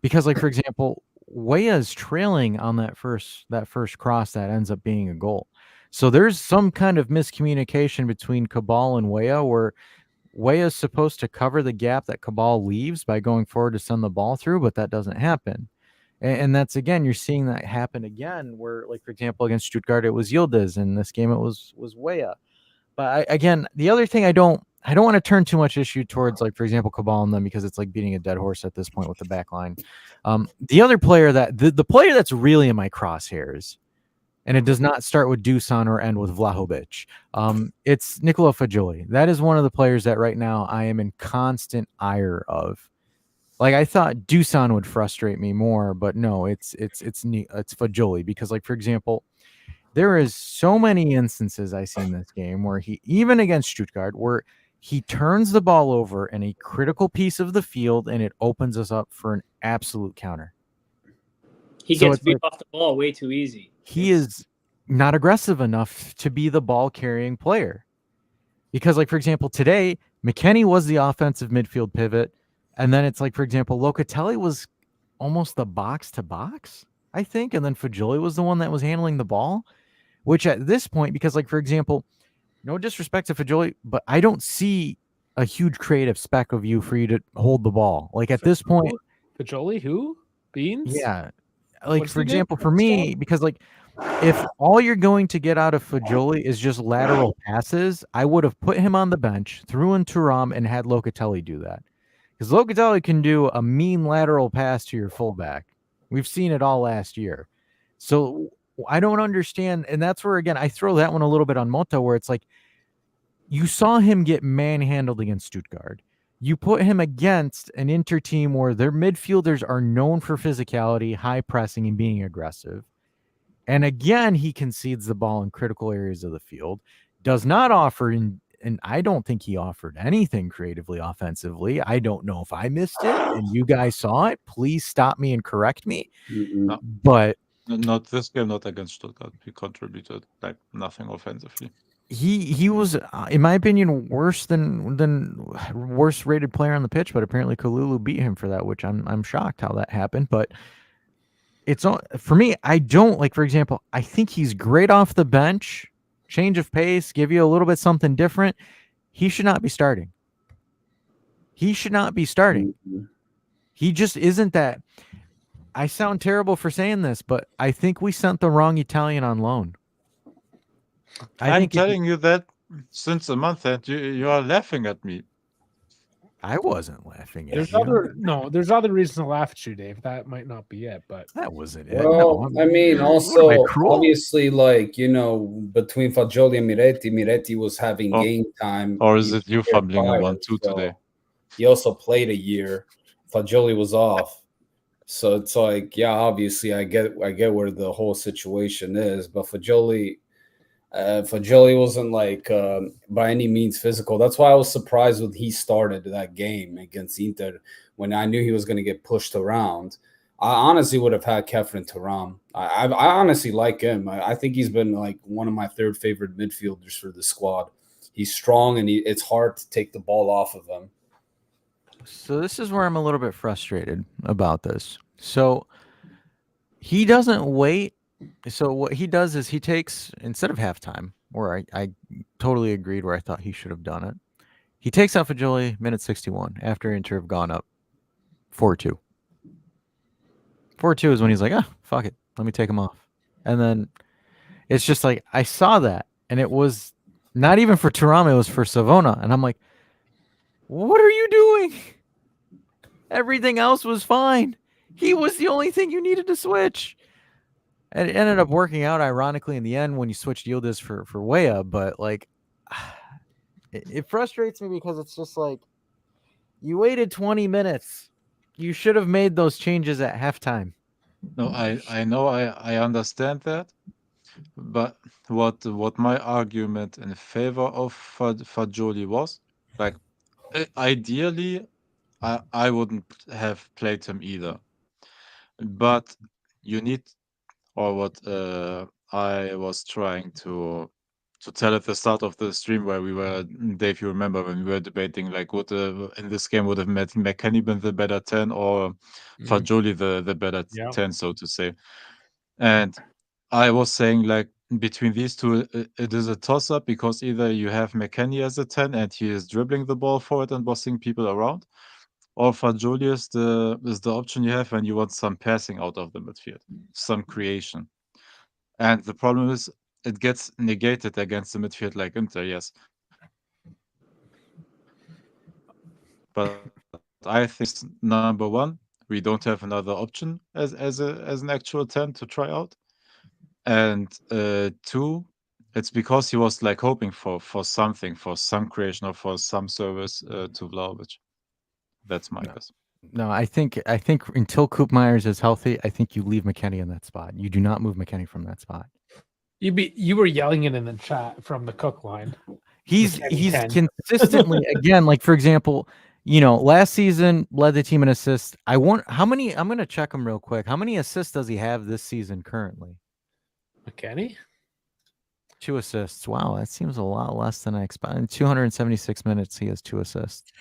Because, like, for example, Weah is trailing on that first cross that ends up being a goal. So there's some kind of miscommunication between Cabal and Weah, where Weah is supposed to cover the gap that Cabal leaves by going forward to send the ball through, but that doesn't happen. And that's, again, you're seeing that happen again, where, like, for example, against Stuttgart, it was Yildiz, and this game it was Weah. But again, the other thing, I don't want to turn too much issue towards, like, for example, Cabal and them, because it's like beating a dead horse at this point with the back line. The other player the player that's really in my crosshairs, and it does not start with Dusan or end with Vlahovic, it's Nicola Fagioli. That is one of the players that right now I am in constant ire of. Like, I thought Dusan would frustrate me more, but no, it's Fagioli, because, like, for example, there is so many instances I see in this game where he, even against Stuttgart, where he turns the ball over in a critical piece of the field and it opens us up for an absolute counter. He So gets it's beat like, off the ball way too easy. he is not aggressive enough to be the ball carrying player. Because, like, for example, today, McKennie was the offensive midfield pivot. And then it's like, for example, Locatelli was almost the box to box, I think, and then Fajoli was the one that was handling the ball, which at this point, because like for example, no disrespect to Fajoli, but I don't see a huge creative spec of you for you to hold the ball. Like at this point, Fajoli, who? Beans? yeah. Like What's for he do? example, for me, because like if all you're going to get out of Fajoli is just lateral passes, I would have put him on the bench, threw in Thuram, and had Locatelli do that. Because Locatelli can do a mean lateral pass to your fullback. We've seen it all last year. So I don't understand. And that's where, again, I throw that one a little bit on Mota, where it's like you saw him get manhandled against Stuttgart. You put him against an Inter team where their midfielders are known for physicality, high pressing, and being aggressive. And again, he concedes the ball in critical areas of the field, does not offer, and I don't think he offered anything creatively offensively. I don't know if I missed it and you guys saw it. Please stop me and correct me. Mm-mm. But Not this game, not against Stuttgart. He contributed like nothing offensively. he was, in my opinion, worse rated player on the pitch. But apparently, Kalulu beat him for that, which I'm shocked how that happened. But it's all for me. I don't like, for example, I think he's great off the bench, change of pace, give you a little bit something different. He should not be starting. He should not be starting. Mm-mm. He just isn't that. I sound terrible for saying this, but I think we sent the wrong Italian on loan. I'm telling you that since a month, and you are laughing at me. I wasn't laughing at There's you. there's other reasons to laugh at you, Dave. That might not be it, but That wasn't it. Well, No, I mean, what am also, I, cruel? obviously, like, you know, between Fagioli and Miretti was having Oh, game time. Or is it the you year fumbling a prior, 1-2 so today? He also played a year. Fagioli was off. So it's like, yeah, obviously I get where the whole situation is, but Fagioli wasn't like by any means physical. That's why I was surprised when he started that game against Inter when I knew he was going to get pushed around. I honestly would have had Kefren Thuram. I honestly like him. I think he's been like one of my third favorite midfielders for the squad. He's strong and it's hard to take the ball off of him. So this is where I'm a little bit frustrated about this. So he doesn't wait. So what he does is he takes, instead of halftime, where I totally agreed where I thought he should have done it, he takes out Fagioli minute 61 after Inter have gone up 4-2. 4-2 is when he's like, fuck it, let me take him off. And then it's just like, I saw that, and it was not even for Thuram, it was for Savona. And I'm like, what are you doing? Everything else was fine. He was the only thing you needed to switch. And it ended up working out, ironically, in the end when you switched Yildiz for Weah. But, like, it frustrates me because it's just like, you waited 20 minutes. You should have made those changes at halftime. No, I know, I understand that. But what my argument in favor of Fagioli was, like, ideally, I wouldn't have played him either. But you need, or what I was trying to tell at the start of the stream where we were, Dave, you remember when we were debating, like, would in this game would have McKennie been the better 10 or Fagioli the better 10, so to say. And I was saying, like, between these two, it is a toss-up because either you have McKennie as a 10 and he is dribbling the ball forward and bossing people around, or Fagioli is the option you have when you want some passing out of the midfield, some creation. And the problem is it gets negated against the midfield like Inter, yes. But I think number one, we don't have another option as an actual 10 to try out. And two, it's because he was like hoping for something, for some creation or for some service to Vlahovic. That's my guess. No, I think until Coop Myers is healthy, I think you leave McKennie in that spot. You do not move McKennie from that spot. You were yelling it in the chat from the Cook line. He's McKennie 10. consistently, again, like for example, last season led the team in assists. I'm going to check him real quick. How many assists does he have this season currently? McKennie? 2 assists. Wow, that seems a lot less than I expected. In 276 minutes, he has 2 assists.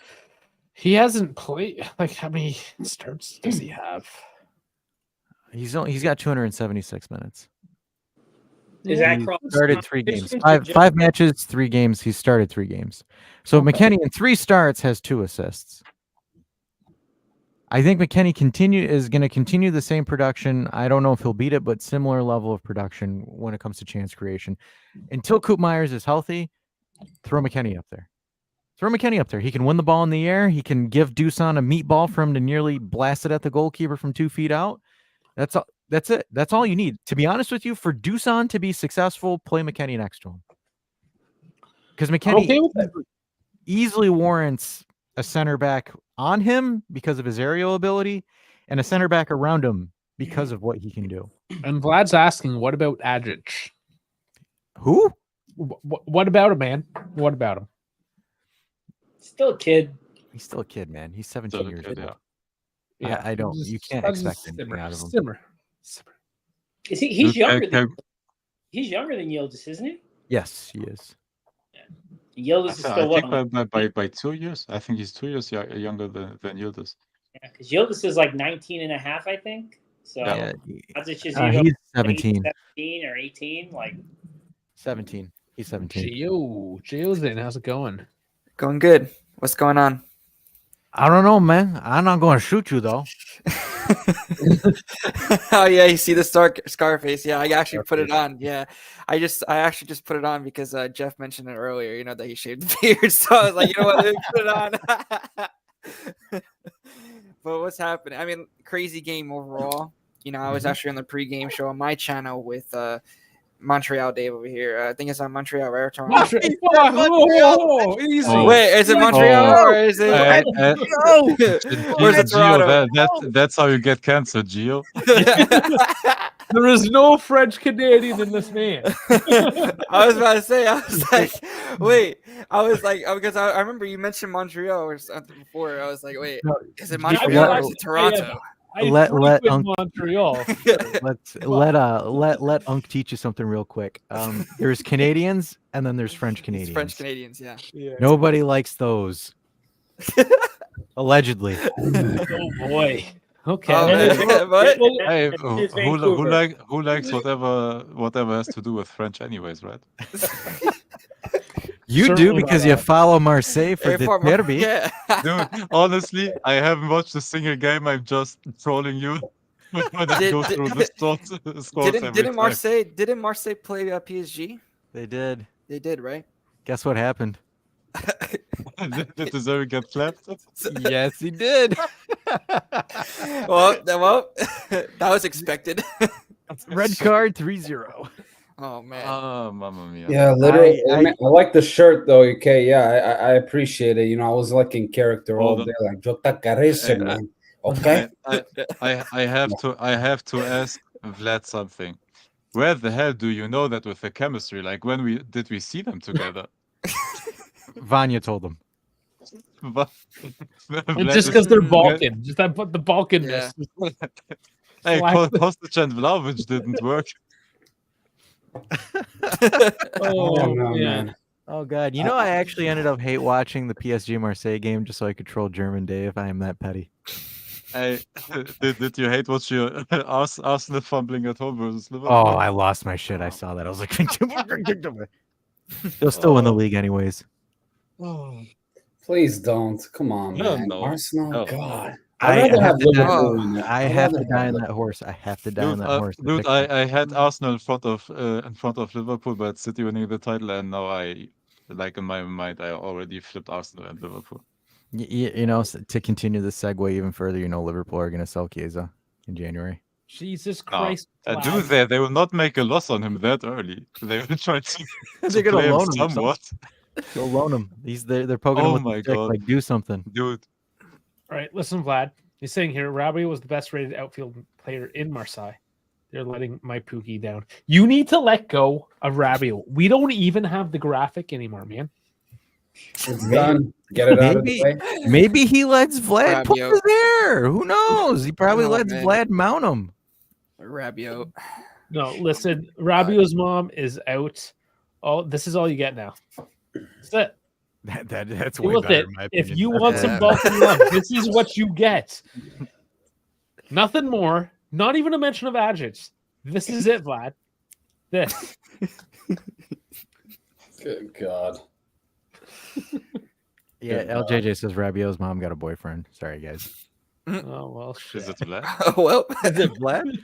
He hasn't played. Like, how many starts does he have? He's got 276 minutes. Is that He cross started 3 games, competition? five matches, 3 games. He started 3 games. So McKenny in 3 starts has 2 assists. I think McKenny is going to continue the same production. I don't know if he'll beat it, but similar level of production when it comes to chance creation. Until Coop Myers is healthy, throw McKenny up there. Throw McKenny up there. He can win the ball in the air. He can give Doosan a meatball for him to nearly blast it at the goalkeeper from 2 feet out. That's all. That's it. That's all you need. To be honest with you, for Doosan to be successful, play McKenny next to him. Because McKenny easily warrants a center back on him because of his aerial ability and a center back around him because of what he can do. And Vlad's asking, what about Adjic? Who? What about him, man? What about him? Still a kid. He's still a kid, man. He's 17 Still a years kid, old. Yeah. I don't. You can't expect anything out of him. Simmer. Is he's younger Okay, than he's younger than Yildiz, isn't he? Yes, he is. Yildiz is still I what? think by 2 years. I think he's 2 years younger than Yildiz. Yeah, because Yildiz is like 19 and a half, I think. So Yeah, Adjic is he's 17. 17 or 18. Like 17. He's 17. Gio's in. How's it going? Going good. What's going on? I don't know, man. I'm not going to shoot you though. Oh yeah, you see the Scarface. Yeah, I actually put it on. Yeah, I actually just put it on because Jeff mentioned it earlier. You know that he shaved the beard, so I was like, you know what, let me put it on. But what's happening? I mean, crazy game overall. You know, I was actually on the pregame show on my channel with Montreal Dave over here. I think it's on Montreal, right? Montreal. Easy. Oh. Wait, is it Montreal or is it? Where's it, Toronto? That's how you get cancer, Gio. There is no French Canadian in this man. I was about to say, I was like, wait, because I remember you mentioned Montreal or something before. I was like, wait, is it Montreal or is it Toronto? Let Montreal. let Unc teach you something real quick. There's Canadians and then there's French Canadians. French Canadians, yeah. Nobody likes those. Allegedly. Oh boy. Okay. Hey, who likes whatever has to do with French, anyways, right? You Certainly do because you follow Marseille for the derby. Yeah. Dude, honestly, I haven't watched a single game. I'm just trolling you when I go through the scores Didn't Marseille play PSG? They did. They did, right? Guess what happened? Did Zeri get clapped? Yes, he did. well, that was expected. Red card 3-0. Oh man. Oh, mamma mia. Yeah, literally. I like the shirt though. Okay, yeah, I appreciate it. You know, I was like in character all day, like Jota Carece, man. Okay. I have to ask Vlad something. Where the hell do you know that with the chemistry? Like when did we see them together? Vanya told him. Just because they're Balkan. Just that put the Balkanness. Yeah. Hey, Kostic and Vlahovic didn't work. Oh no, man. Oh god, you know I actually ended up hate watching the PSG Marseille game just so I could troll German Dave. I am that petty. Hey, did you hate what you Arsenal fumbling at home versus Liverpool? Oh, I lost my shit. I saw that. I was like, they'll still win the league anyways. Please don't. Come on, man. No. Arsenal, No. God. I I'd rather have have to die- Liverpool win it. I I'd have rather to die have on that horse. I have to die on Dude, that horse. dude, I had Arsenal in front of Liverpool, but City winning the title, and now in my mind, I already flipped Arsenal and Liverpool. You know, to continue the segue even further, you know, Liverpool are going to sell Chiesa in January. Jesus Christ. Dude, they will not make a loss on him that early. They will try to They're going play to him loan him somewhat. Go loan him. They're poking him Oh with my the stick, God. like do something. Dude, All right, listen, Vlad. He's saying here, Rabiot was the best rated outfield player in Marseille. They're letting my Pookie down. You need to let go of Rabiot. We don't even have the graphic anymore, man. It's done. Get it out of the way. Maybe he lets Vlad put Rabiot. his hair. Who knows? He probably No, lets man. Vlad mount him. Rabiot. No, listen, Rabiot's mom is out. Oh, this is all you get now. That's it. That's Deal way with better. it. In my If opinion. you want some Yeah. Balkan love, this is what you get. Nothing more, Not even a mention of Adjets. This is it, Vlad. This. Good God. Yeah, Good LJJ says Rabio's mom got a boyfriend. Sorry, guys. Oh well, shit. Is it Vlad? Oh, well. Is it Vlad?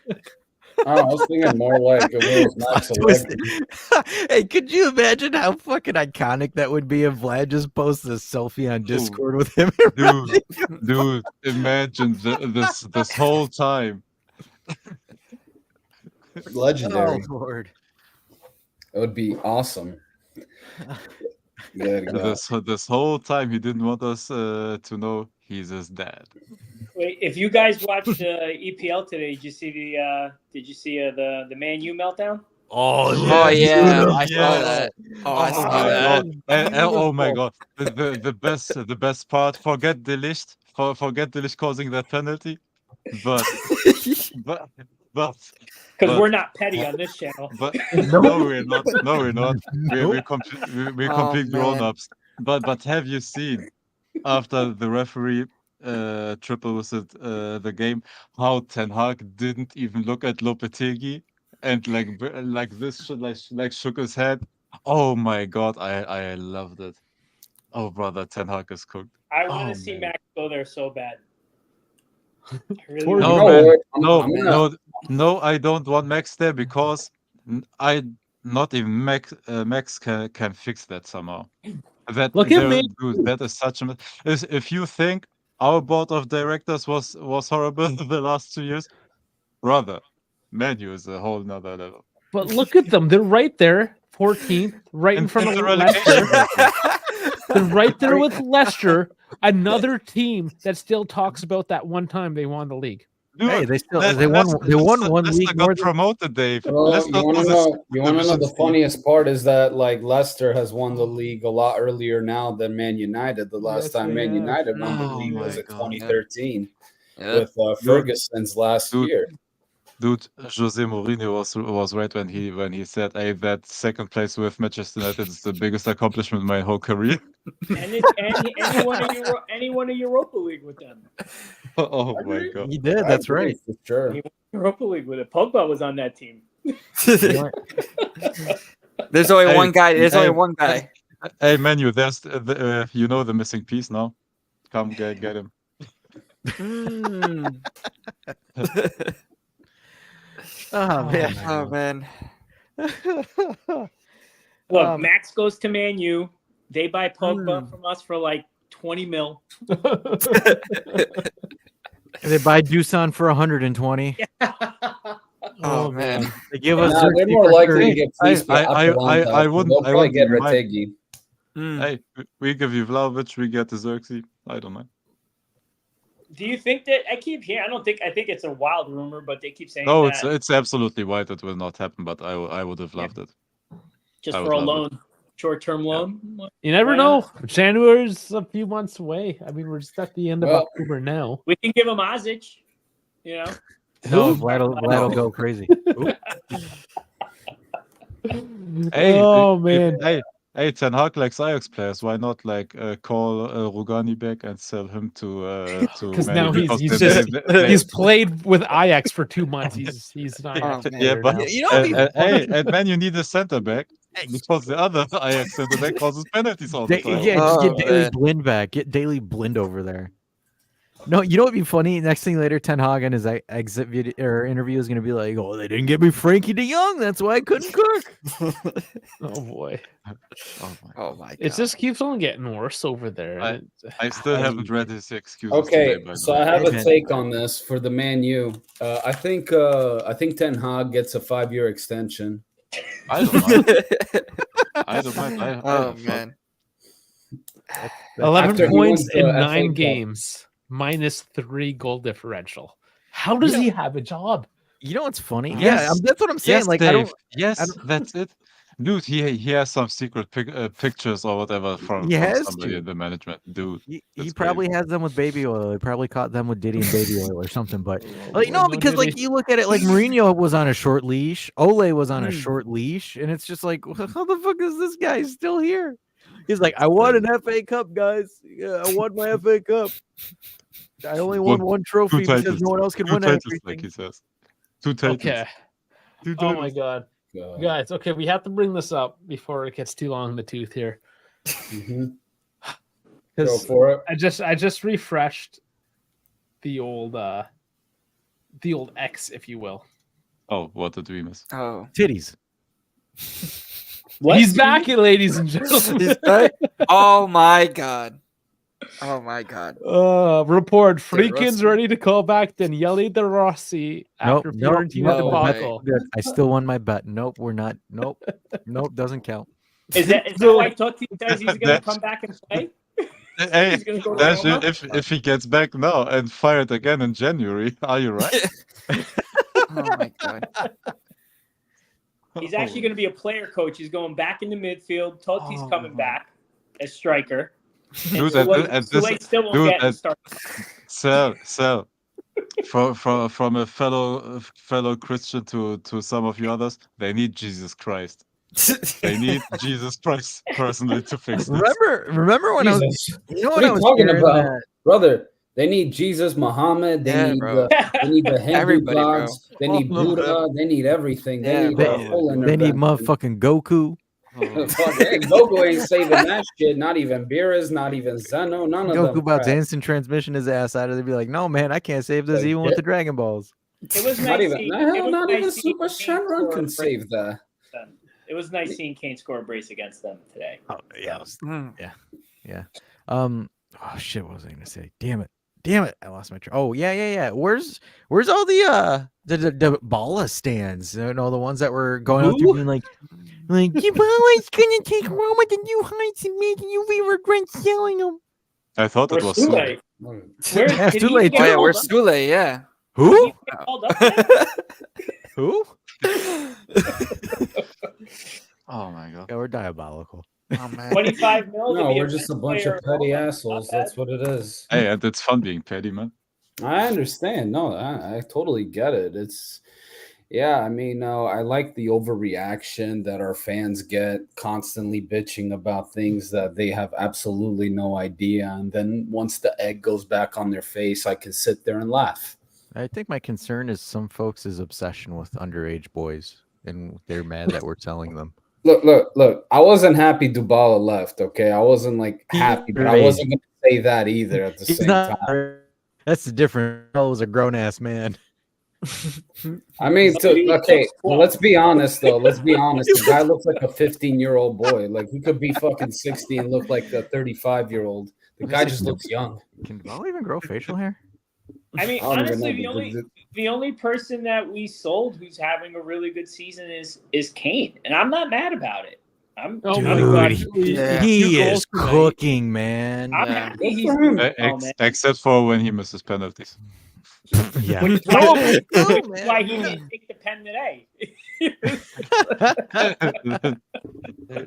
I was thinking more like it was Max Allegri. Hey, could you imagine how fucking iconic that would be if Vlad just posted a selfie on Discord with him? Dude, imagine this whole time. Legendary. Oh, Lord. It would be awesome. Good God. This whole time he didn't want us to know he's his dad. Wait, if you guys watched EPL today, did you see the Man U meltdown? Oh, Oh, yeah. I saw yes. that. Oh, I Oh saw my that. god! Oh my god! The best part. Forget Delicht. Forget Delicht causing that penalty. But Because But- we're not petty on this channel. but no, we're not. No, we're not. We're Oh, complete man. grown-ups. But have you seen after the referee triple was it the game how Ten Hag didn't even look at Lopetegui and like this like shook his head? Oh my god, I loved it. Oh brother, Ten Hag is cooked. I want Oh, to see man. Max go there so bad. I really Poor- want. No, You know man. what? No, I'm gonna- no, I don't want Max there because not even Max can fix that somehow. Look at me. Dude, that is such a if you think our board of directors was horrible the last 2 years, brother, Man U is a whole nother level. But look at them. They're right there, 14th, right in front of the relegation Leicester. battle. They're right there with Leicester, another team that still talks about that one time they won the league. Dude, Hey, they still Le- they won Leicester- one Leicester league got more than promoted, Dave. Well, Leicester you want to was a know? You want to know division the team. funniest part is that like Leicester has won the league a lot earlier now than Man United. The last Yes, time they Man have. United won the Oh league was my in God. 2013 Yeah. with Ferguson's last Dude. year. Dude, Jose Mourinho was right when he said, "Hey, that second place with Manchester United is the biggest accomplishment of my whole career." Any one of Europa League with them. Oh my god! he did. I That's agree, right. for sure. He won Europa League with it. Pogba was on that team. There's only Hey, one guy. There's hey, only one guy. Hey, Manu, there's you know the missing piece now. Come get him. Mm. Oh man. Oh man. Look, Max goes to Man U. They buy Pogba Hmm. from us for like 20 mil. They buy Dusan for 120. Oh man. They give us. Nah, they're Xerxes more for likely 30. to get fleeced by I Atalanta. wouldn't- They'll I probably wouldn't get mind. Retegui. Mm. Hey, we give you Vlahovic, we get the Xerxes. I don't mind. Do you think that I keep hearing? I think it's a wild rumor, but they keep saying No, that it's absolutely white. It will not happen, but I would have loved it. just I for would a love loan, short-term loan. You never Why know. not? January's a few months away. I mean, we're just at the end of Well- October now. We can give him Ozic. You know, No, Vlad will go crazy. Hey, Oh man. Hey, Ten Hag likes Ajax players. Why not call Rugani back and sell him to Because Man now U? he's Because just they- he's played with Ajax for 2 months. He's not. Oh, Ajax man. yeah, player but now. You know what'd be hey, and Man, you need a center back because the other Ajax center back causes penalties all the time. Yeah, just Oh, get Daily man. Blind back. Get Daily Blind over there. No, you know what'd be funny? Next thing later, Ten Hag on his exit video or interview is going to be like, "Oh, they didn't get me Frankie De Jong. That's why I couldn't cook." Oh boy, Oh my Oh my god. it just keeps on getting worse over there. I- I still haven't read his excuses. Okay, today, by the so way. I have a Amen. take on this for the Man U. I think Ten Hag gets a 5-year extension. I don't mind. I don't mind. I Oh don't fuck. man. 11 After he points wins the in FA 9 Cup. games, -3 goal differential. How does he have a job? You know what's funny? Yes. Yeah, that's what I'm saying. Yes, Like, Dave. I don't. Yes, that's it. Dude, he has some secret pictures or whatever from has somebody to. in the management. Dude, He That's probably has them with baby oil. He probably caught them with Diddy and baby oil or something. But like, no, no, because like Diddy. you look at it, like Mourinho was on a short leash, Ole was on a Mm. short leash, and it's just like, how the fuck is this guy still here? He's like, I won an FA Cup, guys. Yeah, I won my FA Cup. I only won one trophy because no one else could two win titles, everything. like he says. Two titles. Okay. Two Oh my titles. god. God. Guys, okay, we have to bring this up before it gets too long in the tooth here. Mhm. Go Because for it. I just refreshed the old X, if you will. Oh, what did we miss? Oh, Titties. What? He's back, ladies and gentlemen. he's back. Oh my god. Oh my god. Report: Dude, Freakin's Rossi. ready to call back Daniele De Rossi after Fiorentina no way. debacle. Good. I still won my bet. Nope, we're not. Nope, doesn't count. Is that why Totti says he's going to come back and play? Hey, He's gonna go to Dash, Roma? if he gets back now and fired again in January, are you right? Oh my god. He's actually going to be a player coach. He's going back into midfield. Totti's Oh, coming my. back as striker. Dude, Sule still won't dude, get the start. Sal, from a fellow Christian to some of you others, they need Jesus Christ. They need Jesus Christ personally to fix this. Remember when I was? Jesus. You know What when are I you was talking hearing about? that? Brother, they need Jesus, Muhammad, they Yeah, need bro. they need the Hindu Everybody, bro. gods, they need All of Buddha, they need everything. They Yeah, need bro. a full They need intervention. motherfucking Goku. Fuck, hey, Goku ain't saving that shit. Not even Beerus, not even Zeno, none of Goku them. about to crap. instant transmission his ass out of. They'd be like, "No, man, I can't save this Like, even with yeah. the Dragon Balls." It was Not nice even seeing, hell, it was not nice even seeing Super Kane Shenron score can a brace save that. against them. It was nice seeing Kane score a brace against them today. Oh yeah, Mm. yeah. Oh shit, what was I gonna say? Damn it, I lost my train. Oh yeah. Where's all the Bala stands? You know, the ones that were going out there being like Bala's gonna take Roma to new heights and making you regret selling them. I thought it Where's was Sule? Yeah, it's Did too he late. get Oh yeah, called where's up? Sule? Yeah. Who? Did he get called up yet? Who? Oh my god. Yeah, we're diabolical. Oh man. 25 mil. to No, be we're just a best bunch player of in petty Roma. assholes. Not That's bad. what it is. Hey, and it's fun being petty, man. I understand. No, I totally get it. It's yeah, I mean, I like the overreaction that our fans get, constantly bitching about things that they have absolutely no idea. And then once the egg goes back on their face, I can sit there and laugh. I think my concern is some folks' obsession with underage boys, and they're mad that we're telling them. Look. I wasn't happy Dybala left, okay? I wasn't like happy, but I wasn't going to say that either at the He's same not. time. That's the difference. He was a grown ass man. I mean, Somebody okay, looks well, let's be honest, though. Let's be honest. The guy looks like a 15-year-old boy. Like, he could be fucking 60 and look like a 35-year-old. The guy just looks young. Can Ball even grow facial hair? I mean, I don't even honestly, know. the only person that we sold who's having a really good season is Kane, and I'm not mad about it. I'm Oh my Dude, god. Yeah. He Two is goals tonight. cooking, man. I'm Yeah. happy he's Good for him. doing well, man. Except for when he misses penalties. Yeah. Which is why, which is why he didn't take the pen today.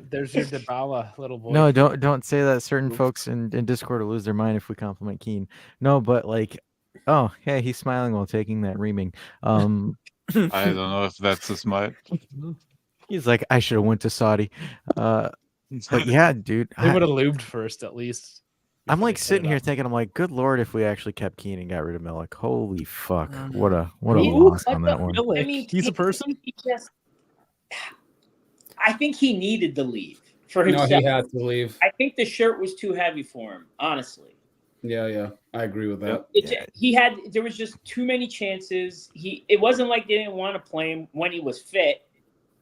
There's your Dybala, little boy. No, don't say that. Certain folks in Discord will lose their mind if we compliment Keen. No, but like, oh, hey, he's smiling while taking that reaming. I don't know if that's a smile. He's like, I should have went to Saudi. But yeah, dude, They would have lubed first, at least. I'm before like they put sitting it here on. thinking, I'm like, good lord, if we actually kept Keen and got rid of Milik, holy fuck, what a Who? loss on that one. Milik. I mean, He's a person? I think he needed to leave for No, himself. he had to leave. I think the shirt was too heavy for him, honestly. Yeah, I agree with that. There was just too many chances. It wasn't like they didn't want to play him when he was fit.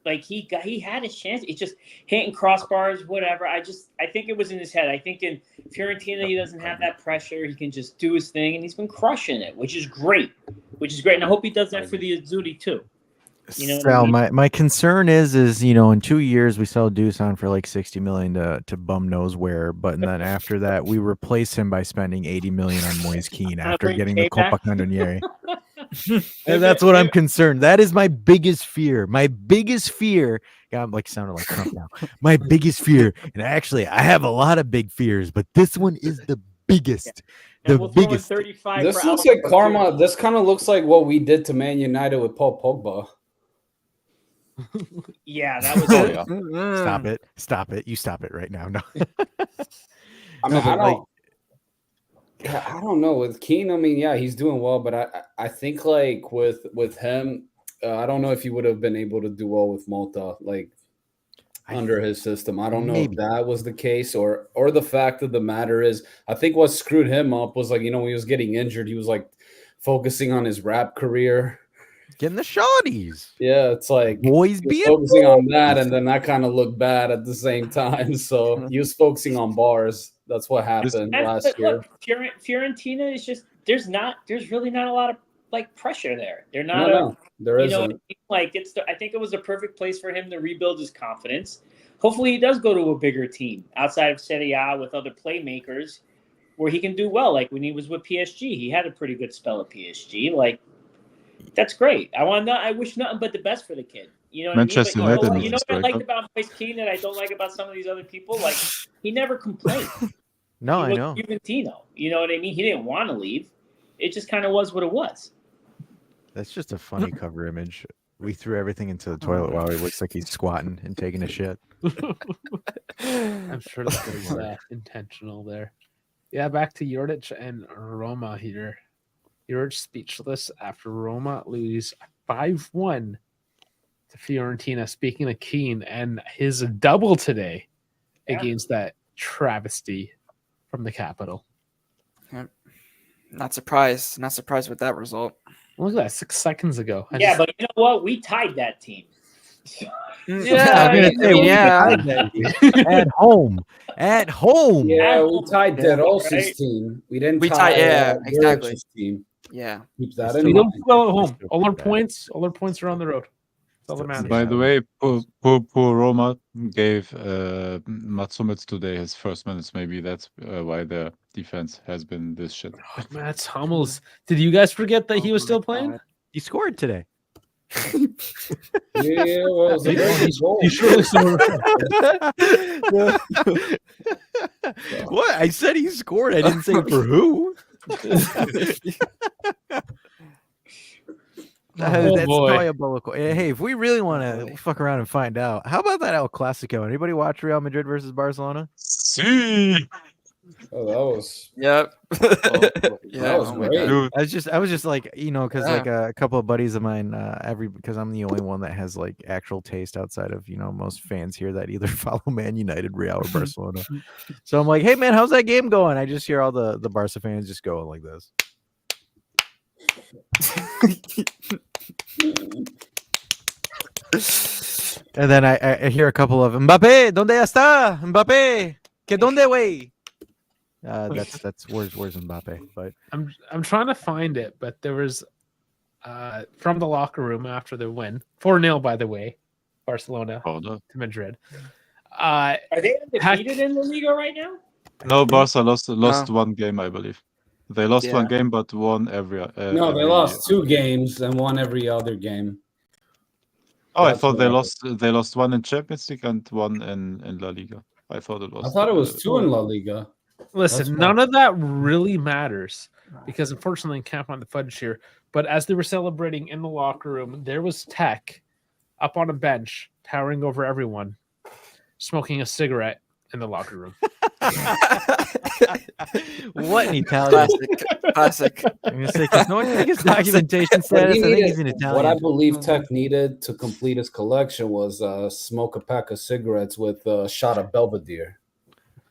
Like he had his chance. It's just hitting crossbars, whatever. I think it was in his head. I think in Fiorentina he doesn't have that pressure. He can just do his thing, and he's been crushing it, which is great. And I hope he does that for the Azzurri too. You know what I Sal, mean? my concern is in 2 years we sell Dusan for like 60 million to bum knows where, but then after that we replace him by spending 80 million on Moise Kean after bring getting the Kane Coppa back. Cannoniere. And that's what I'm concerned. That is my biggest fear. My biggest fear. God, I'm like sounding like Trump now. My biggest fear, and actually I have a lot of big fears, but this one is the biggest. And The we'll throw in biggest. 35 This for looks Alba like karma. too. This kind of looks like what we did to Man United with Paul Pogba. Yeah, that was Oh, it. yeah. Stop it. You stop it right now. No. I mean, No, but, I don't know with Keane. I mean, yeah, he's doing well, but I think like with him, I don't know if he would have been able to do well with Malta, like under his system. I don't know Maybe. if that was the case or the fact of the matter is, I think what screwed him up was like, when he was getting injured, he was like focusing on his rap career. Getting the shawties. Yeah, it's like Boys he was being focusing on that, and then that kind of looked bad at the same time. So he was focusing on bars. That's what happened last But year. look, Fiorentina is just there's really not a lot of like pressure there. They're not No, there you know, isn't. like I think it was a perfect place for him to rebuild his confidence. Hopefully, he does go to a bigger team outside of Serie A with other playmakers, where he can do well. Like when he was with PSG, he had a pretty good spell at PSG. Like that's great. I wish nothing but the best for the kid. You know what Manchester I mean? But United you know needs what I a liked striker. about Moise Keane that I don't like about some of these other people? Like he never complained. No, I He was know. Juventino. You know what I mean? He didn't want to leave. It just kind of was what it was. That's just a funny cover image. We threw everything into the toilet while he looks like he's squatting and taking a shit. I'm sure that was intentional there. Yeah, back to Jordic and Roma here. Jordic speechless after Roma lose 5-1 to Fiorentina. Speaking of Keane and his double today against that travesty from the capital. Not surprised. Not surprised with that result. Look at that, 6 seconds ago. But you know what? We tied that team. Yeah, I'm gonna say, at home. At home. Yeah, we tied Yeah, Deros's right? team. We didn't We tie tied- exactly. Juric's team. Yeah. Keep that We in don't mind. do well at home. All our points are on the road. That's all that matters. By the way, poor Roma gave Matsumits today his first minutes. Maybe that's why their defense has been this shit. Oh, Mats Hummels. Did you guys forget that he was still playing? He scored today. Yeah, well, it was a very good goal. He surely scored. What? I said he scored. I didn't say for who. That's boy. diabolical. Hey, if we really want to fuck around and find out, how about that El Clasico? Anybody watch Real Madrid versus Barcelona? See, Oh, that was Yep. that Yeah. was Oh my great. God. dude, I was just like, because Yeah. like a couple of buddies of mine, because I'm the only one that has like actual taste outside of most fans here that either follow Man United, Real, or Barcelona. So I'm like, hey man, how's that game going? I just hear all the Barca fans just going like this. And then I hear a couple of Mbappé, ¿dónde está? Mbappé, ¿que dónde way? That's where's Mbappé? But I'm trying to find it, but there was from the locker room after the win, 4-0 by the way, Barcelona oh, no. to Madrid. Are they undefeated in the Liga right now? No, Barca lost No. one game, I believe. They lost Yeah. one game, but won every. No, they lost 2 games and won every other game. Oh, I That's thought they what- lost one in Champions League and one in La Liga. I thought it was. I thought it was 2 in La Liga. Listen, That's none of that really matters because unfortunately, Camp on the fudge here. But as they were celebrating in the locker room, there was Tech up on a bench, towering over everyone, smoking a cigarette in the locker room. what in Italian? Classic. I'm gonna say, 'cause no one can get his documentation What, status. he I think needed- he's in what I Italian. believe Tech needed to complete his collection was smoke a pack of cigarettes with a shot of Belvedere.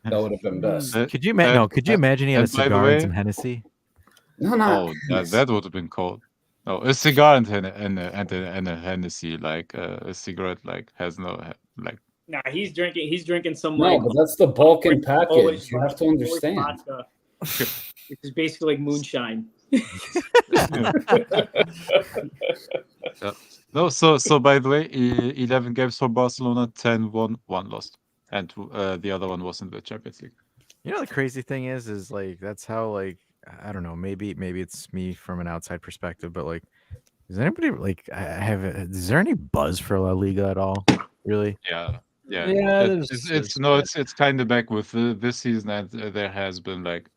That would have been best. Could you imagine? No, could you imagine he had a and by the cigar way- and some Hennessy? No, no. Oh, that would have been cold. No, a cigar and a Hennessy, like a cigarette, like has no like. Nah, he's drinking some No, like but that's the Balkan always- package. You have to always understand. vodka, which is basically like moonshine. No, so by the way, 11 games for Barcelona, 10 won, 1 lost, and the other one was in the Champions League. You know the crazy thing is like that's how like I don't know, maybe it's me from an outside perspective, but like is anybody like is there any buzz for La Liga at all? Really? Yeah. It's kind of back with this season, and there has been like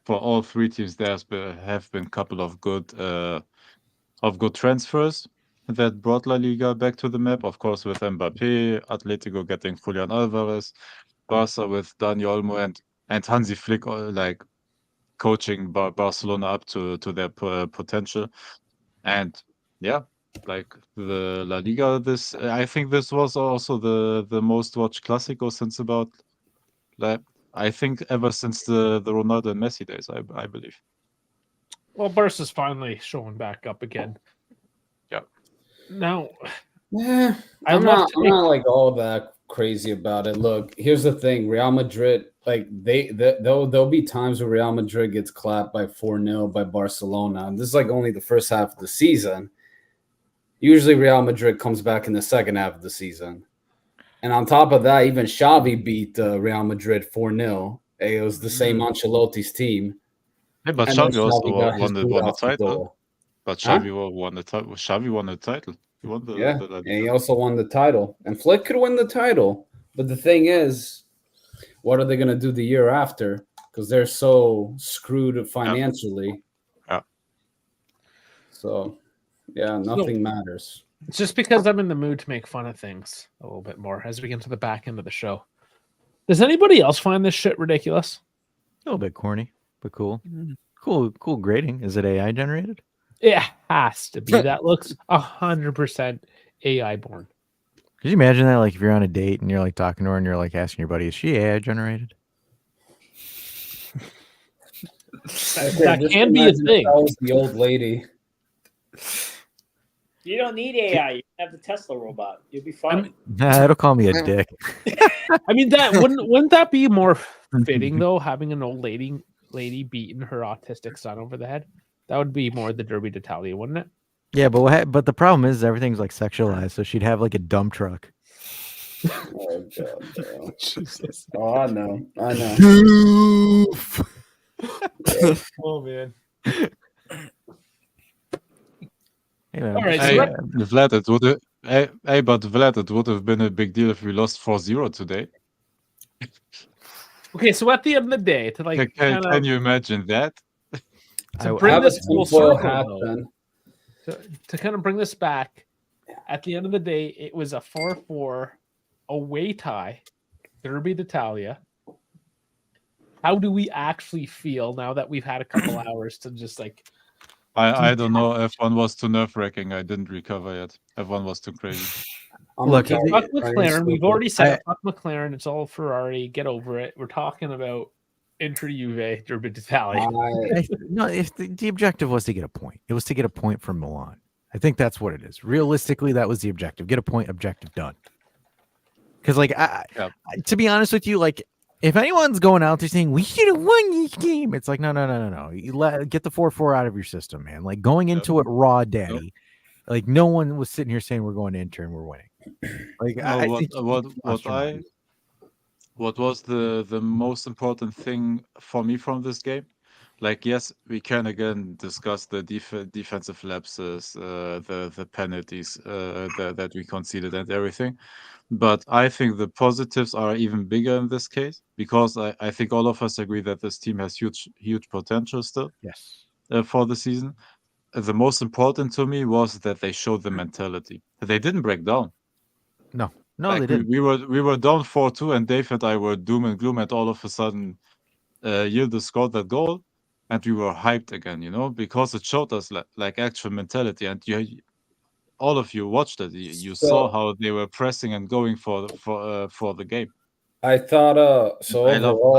for all 3 teams have been a couple of good transfers that brought La Liga back to the map. Of course, with Mbappé, Atletico getting Julian Alvarez, Barca with Dani Olmo and Hansi Flick like coaching Barcelona up to their potential. And yeah, like the La Liga. I think this was also the most watched Clásico since about, like, I think ever since the Ronaldo and Messi days. I believe. Well, Barca's finally showing back up again. Yeah. Now, Yeah, I'd I'm love not like all that crazy about it. Look, here's the thing: Real Madrid, like there'll be times where Real Madrid gets clapped by 4-0 by Barcelona. And this is like only the first half of the season. Usually, Real Madrid comes back in the second half of the season. And on top of that, even Xavi beat Real Madrid 4-0. It was the same Ancelotti's team. Hey, but And then Xavi also got his won boot the off the title. goal. But Huh? Xavi won the title. Xavi won the title. He won the Yeah, La and he Liga. also won the title. And Flick could win the title. But the thing is, what are they going to do the year after? Because they're so screwed financially. Yeah. So, yeah, nothing matters. it's just because I'm in the mood to make fun of things a little bit more as we get to the back end of the show. Does anybody else find this shit ridiculous? A little bit corny, but cool. Cool grading. Is it AI generated? It has to be. That looks 100% AI born. Could you imagine that? Like if you're on a date and you're like talking to her and you're like asking your buddy, is she AI generated? That can be a thing. That was the old lady. You don't need AI. You have the Tesla robot. You'll be fine. Nah, it'll call me a dick. I mean, that wouldn't that be more fitting though? Having an old lady beating her autistic son over the head. That would be more the Derby d'Italia, wouldn't it? Yeah, but the problem is everything's like sexualized, so she'd have like a dump truck. Oh, God, bro. Jesus. Oh, I know. Oh, man. Hey, man, All right, Hey, so Vlad, it would have, but Vlad, it would have been a big deal if we lost 4-0 today. okay, so at the end of the day, to like Can you imagine that? to bring this full circle, happen. to kind of bring this back, at the end of the day, it was a 4-4 away tie, Derby d'Italia. How do we actually feel now that we've had a couple hours to just like? I don't know. F1 was too nerve-wracking. I didn't recover yet. F1 was too crazy. Look, fuck McLaren. We've already said fuck McLaren. It's all Ferrari. Get over it. We're talking about Inter Juve, Derby d'Italia. No, if the objective was to get a point, it was to get a point from Milan. I think that's what it is. Realistically, that was the objective. Get a point, objective done. Because, like, to be honest with you, like, if anyone's going out there saying we should have won this game, it's like no. You get the 4-4 out of your system, man. Like going into it raw, daddy. Like no one was sitting here saying we're going to Inter and we're winning. Like what was the most important thing for me from this game? Like, yes, we can again discuss the defensive lapses, the penalties that we conceded and everything. But I think the positives are even bigger in this case because I think all of us agree that this team has huge potential still. Yes. For the season. The most important to me was that they showed the mentality. They didn't break down. No, like they didn't. We were down 4-2, and Dave and I were doom and gloom, and all of a sudden, Yildiz scored that goal, and we were hyped again. Because it showed us like actual mentality, and all of you watched it. You saw how they were pressing and going for the game. I thought overall,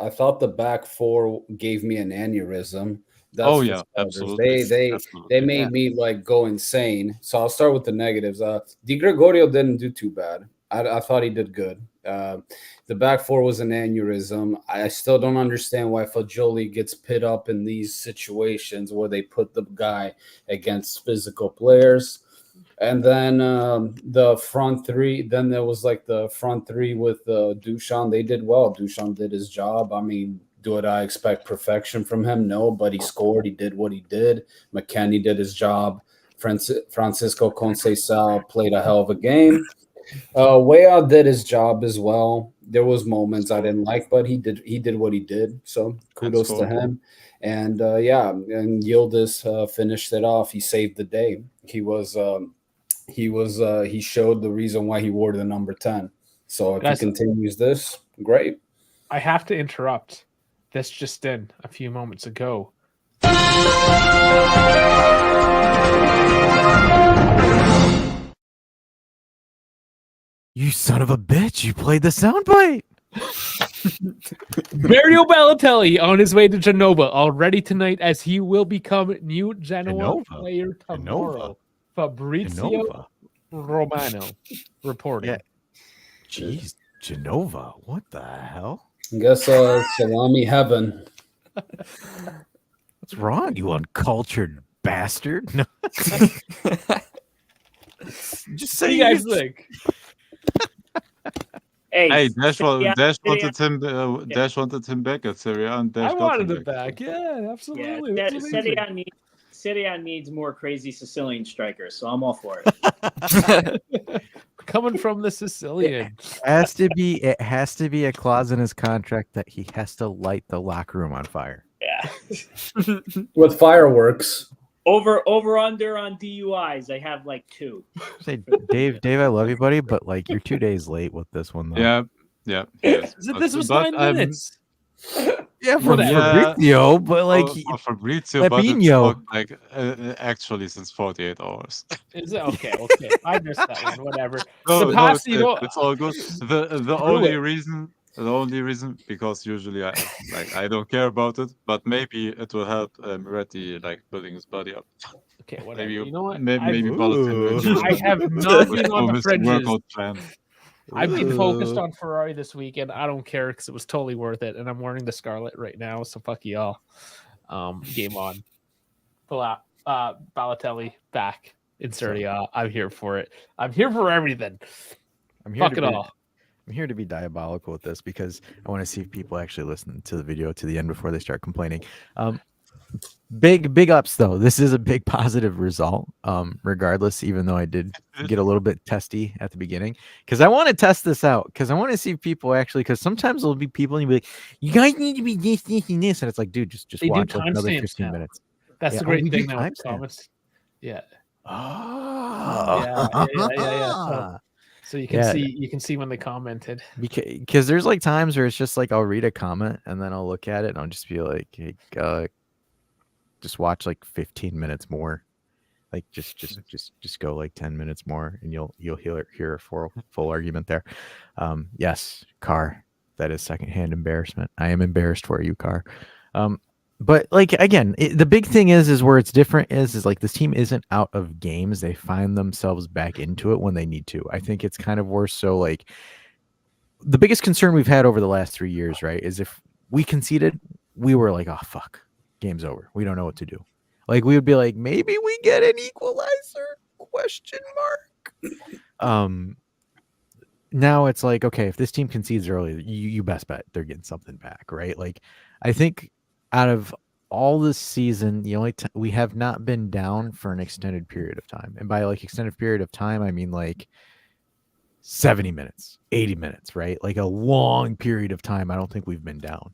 I thought the back four gave me an aneurysm. That's absolutely. They made me like go insane. So I'll start with the negatives. Di Gregorio didn't do too bad. I thought he did good. The back four was an aneurysm. I still don't understand why Fagioli gets pit up in these situations where they put the guy against physical players. And then the front three, then there was like the front three with Dusan. They did well. Dusan did his job. I mean, do I expect perfection from him? No, but he scored. He did what he did. McKennie did his job. Francisco Conceição played a hell of a game. Weah did his job as well. There was moments I didn't like, but he did what he did. So kudos to him. And and Yildiz finished it off. He saved the day. He showed the reason why he wore the number 10. So if he continues this, great. I have to interrupt. This just in a few moments ago. You son of a bitch! You played the soundbite. Mario Balotelli on his way to Genova already tonight, as he will become new Genoa Genova? player tomorrow. Fabrizio Genova. Romano reporting. Yeah. Jeez, Genova. What the hell? I guess salami heaven. What's wrong, you uncultured bastard? No. Just What do say you guys think? Hey, Dash Serie A- wanted him back at Serie A, and Dash I got wanted him it back. Yeah, absolutely. Yeah, That's amazing. Serie A needs more crazy Sicilian strikers, so I'm all for it. Coming from the Sicilian. It has to be a clause in his contract that he has to light the locker room on fire. Yeah. With fireworks. Over under on DUIs. I have like 2. Say, Dave, I love you, buddy, but like you're 2 days late with this one, though. Yeah. Yes. This was 9 minutes. Yeah, from Whatever. Fabrizio, but like for Fabrizio, but it's Fabinho. not, like actually since 48 hours. Is it okay? I missed that one. Whatever. It's all good. The only it. reason because usually I don't care about it, but maybe it will help Moretti like building his body up. Okay, whatever. Maybe You know what? maybe Ooh. Balotelli I have not been on the his fringes. workout plan. I've been focused on Ferrari this weekend. I don't care because it was totally worth it, and I'm wearing the Scarlet right now. So fuck y'all. Game on. Balotelli back in Serie A. I'm here for it. I'm here for everything. Fuck it all. I'm here to be diabolical with this because I want to see if people actually listen to the video to the end before they start complaining. Big ups though. This is a big positive result. Regardless, even though I did get a little bit testy at the beginning, because I want to test this out. Because I want to see if people actually. Because sometimes there'll be people and you'll be like, "You guys need to be this, and this," and it's like, dude, just They do watch like another timestamps 15 now. minutes. That's Yeah, the great we do thing now, timestamps. Thomas. Yeah. Oh, Yeah. So you can see when they commented. because there's like times where it's just like I'll read a comment and then I'll look at it and I'll just be like, hey, just watch like 15 minutes more, like just go like 10 minutes more and you'll hear a full argument there. Yes, Carr, that is secondhand embarrassment. I am embarrassed for you, Carr. But like again, the big thing is where it's different is like this team isn't out of games. They find themselves back into it when they need to. I think it's kind of worse. So like the biggest concern we've had over the last 3 years, right, is if we conceded, we were like, oh fuck, game's over. We don't know what to do. Like we would be like, maybe we get an equalizer ? Now it's like, okay, if this team concedes early, you best bet they're getting something back, right? Like I think out of all this season, the only we have not been down for an extended period of time. And by like extended period of time, I mean like 70 minutes, 80 minutes, right? Like a long period of time. I don't think we've been down.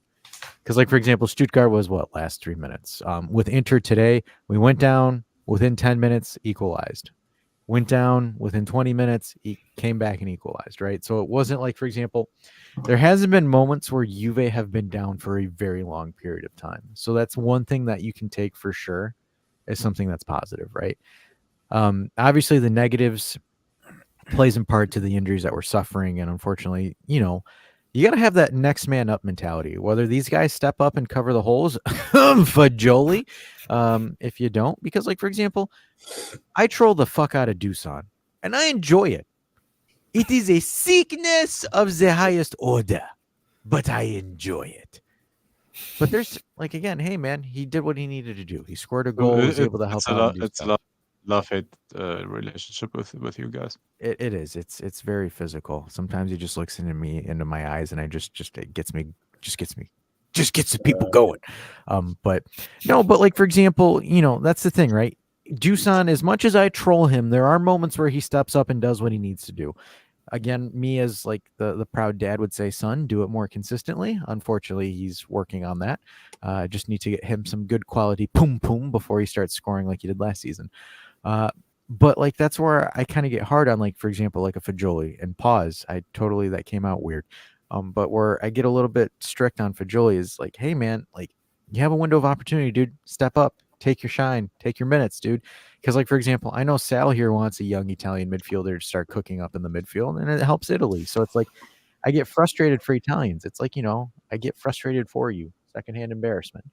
Because like, for example, Stuttgart was last 3 minutes. With Inter today, we went down within 10 minutes, equalized. Went down within 20 minutes, came back and equalized, right? So it wasn't like, for example, there hasn't been moments where Juve have been down for a very long period of time. So that's one thing that you can take for sure as something that's positive, right? Obviously, the negatives plays in part to the injuries that we're suffering. And unfortunately, you got to have that next man up mentality. Whether these guys step up and cover the holes, Fajoli, if you don't. Because, like, for example, I troll the fuck out of Dusan, and I enjoy it. It is a sickness of the highest order, but I enjoy it. But there's, like, again, hey, man, he did what he needed to do. He scored a goal, was able to help out. It's a love-hate relationship with you guys. It is. It's very physical. Sometimes he just looks into my eyes, and I just it gets the people going. But like, for example, that's the thing, right? Dusan, as much as I troll him, there are moments where he steps up and does what he needs to do. Again, me as like the proud dad would say, son, do it more consistently. Unfortunately, he's working on that. Just need to get him some good quality poom before he starts scoring like he did last season. But like that's where I kind of get hard on, like, for example, like a Fajoli and pause. That came out weird. But where I get a little bit strict on Fajoli is like, hey man, like you have a window of opportunity, dude. Step up. take your shine, take your minutes, dude. Because, like, for example, I know Sal here wants a young Italian midfielder to start cooking up in the midfield, and it helps Italy. So it's like I get frustrated for Italians. It's like, I get frustrated for you. Secondhand embarrassment.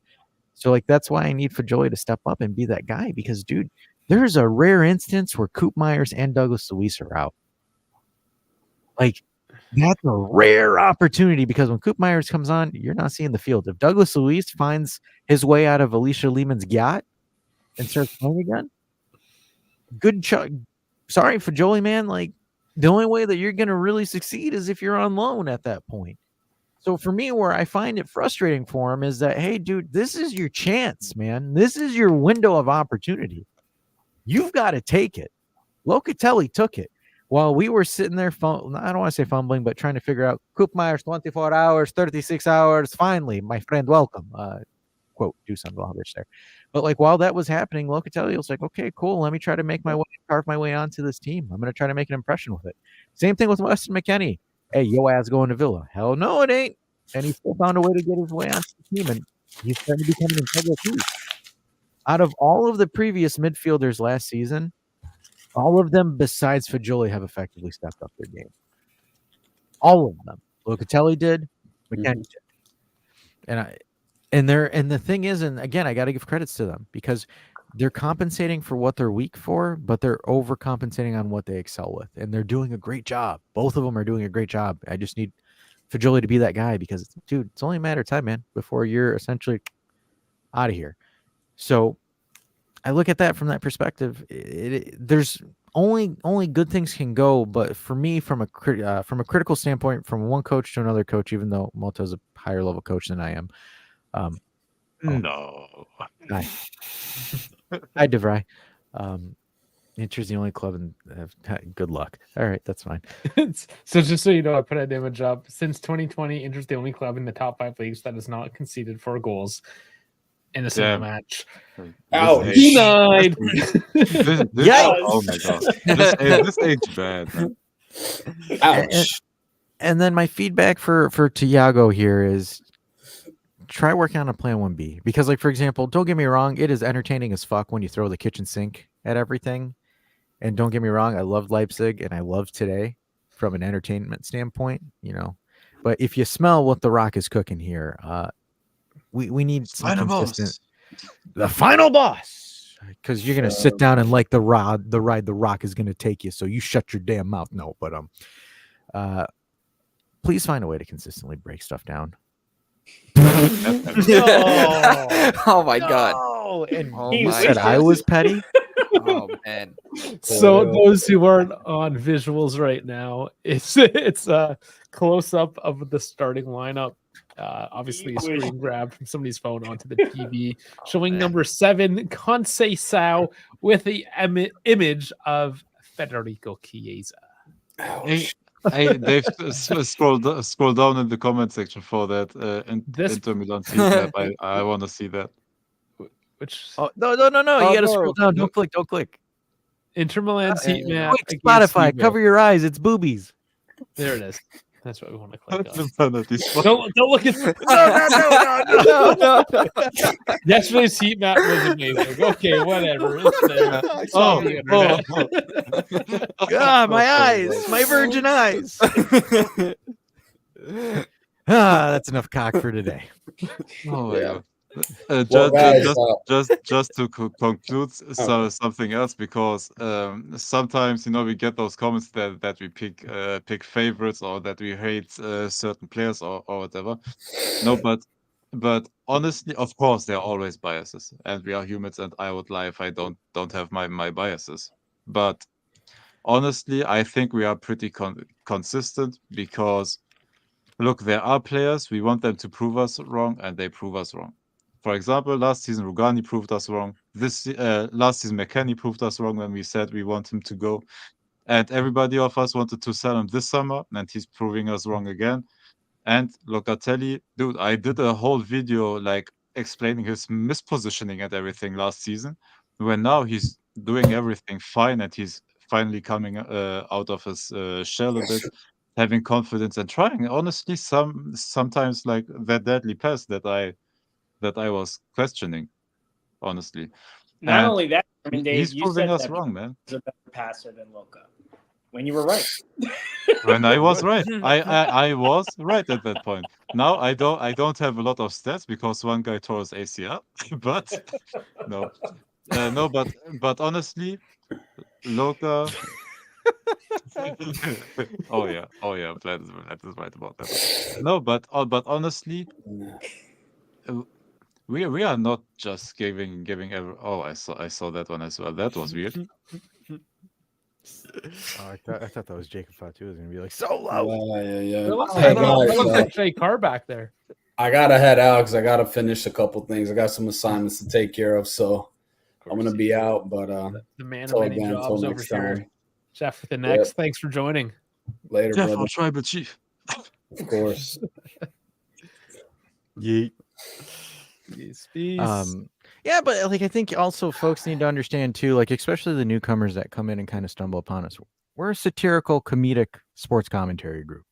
So, like, that's why I need Fajoli to step up and be that guy because, dude, there's a rare instance where Coop Myers and Douglas Luiz are out. Like, that's a rare opportunity because when Coop Myers comes on, you're not seeing the field. If Douglas Luiz finds his way out of Alicia Lehman's yacht and starts playing again, sorry, Fajoli, man. Like, the only way that you're going to really succeed is if you're on loan at that point. So for me, where I find it frustrating for him is that, hey, dude, this is your chance, man. This is your window of opportunity. You've got to take it. Locatelli took it. While we were sitting there, I don't want to say fumbling, but trying to figure out Coop Myers, 24 hours, 36 hours. Finally, my friend, welcome. Quote, Dusan Vlahovic there. But like while that was happening, Locatelli was like, okay, cool. Let me try to carve my way onto this team. I'm going to try to make an impression with it. Same thing with Weston McKennie. Hey, yo ass going to Villa. Hell no, it ain't. And he still found a way to get his way onto the team, and he's starting to become an integral piece. Out of all of the previous midfielders last season, all of them besides Fajoli have effectively stepped up their game. All of them. Locatelli did, McKennie did. And the thing is, and again, I got to give credits to them because they're compensating for what they're weak for, but they're overcompensating on what they excel with. And they're doing a great job. Both of them are doing a great job. I just need Fajoli to be that guy because, dude, it's only a matter of time, man, before you're essentially out of here. So I look at that from that perspective. There's only good things can go, but for me, from a critical standpoint, from one coach to another coach, even though Moto's a higher level coach than I am. No. Hi, DeVry. Inter's the only club in good luck. All right, that's fine. So just so you know, I put an image up. Since 2020, Inter's the only club in the top 5 leagues that has not conceded 4 goals in a single match. Ouch. Denied. Oh my god. This ain't bad, man. Ouch. And then my feedback for Thiago here is try working on a plan 1B. Because, like, for example, don't get me wrong, it is entertaining as fuck when you throw the kitchen sink at everything. And don't get me wrong, I loved Leipzig and I love today from an entertainment standpoint, But if you smell what the Rock is cooking here, we need some consistent. The final boss, because you're gonna sit down and like the ride the Rock is gonna take you. So you shut your damn mouth. No, but please find a way to consistently break stuff down. Oh my god! And Oh you my said I was petty. Oh man! So those who aren't on visuals right now, it's a close up of the starting lineup. Obviously, a screen grab from somebody's phone onto the TV, showing number 7 Conceição with the image of Federico Chiesa. They've scrolled down in the comment section for that Inter Milan heat map. I want to see that. Which? Oh, no! You got to scroll down. Don't click. Inter Milan's heat map. Quick, Spotify, cover your eyes. It's boobies. There it is. That's what we want to click on. Don't look at no. Yesterday's heat map was amazing. Okay, whatever. It's there. God, my eyes, my virgin eyes. That's enough cock for today. Oh yeah. Just to conclude something else, because sometimes we get those comments that we pick favorites or that we hate certain players or whatever. No, but honestly, of course, there are always biases, and we are humans, and I would lie if I don't have my biases. But honestly, I think we are pretty consistent because look, there are players we want them to prove us wrong, and they prove us wrong. For example, last season Rugani proved us wrong. Last season McKennie proved us wrong when we said we want him to go, and everybody of us wanted to sell him this summer, and he's proving us wrong again. And Locatelli, dude, I did a whole video like explaining his mispositioning and everything last season, when now he's doing everything fine and he's finally coming out of his shell a bit, having confidence and trying. Honestly, sometimes like that deadly pass that I was questioning. honestly. Not And only that, I mean, Dave, he's you proving said us that wrong, man. he's a better passer than Luka. When you were right. When I was right, I was right at that point. Now I don't have a lot of stats because one guy tore his ACL, but no, but honestly, Luka. Oh yeah, Vlad is right about that. No, but honestly, we are not just giving every. Oh, I saw that one as well. That was weird. Oh, I thought that was Jacob Fatu was gonna be like solo. Yeah. That looks, Hey, that guys, looks like Shay Carr back there. I gotta head out because I gotta finish a couple things. I got some assignments to take care of, so I'm gonna be out. But The man of till many again, till jobs over next here. time. Chef with the next. Thanks for joining. Later, Jeff, brother. our tribal chief. Of course. Yeet. Peace. Yeah, but like I think also folks need to understand too, like especially the newcomers that come in and kind of stumble upon us. We're a satirical, comedic sports commentary group.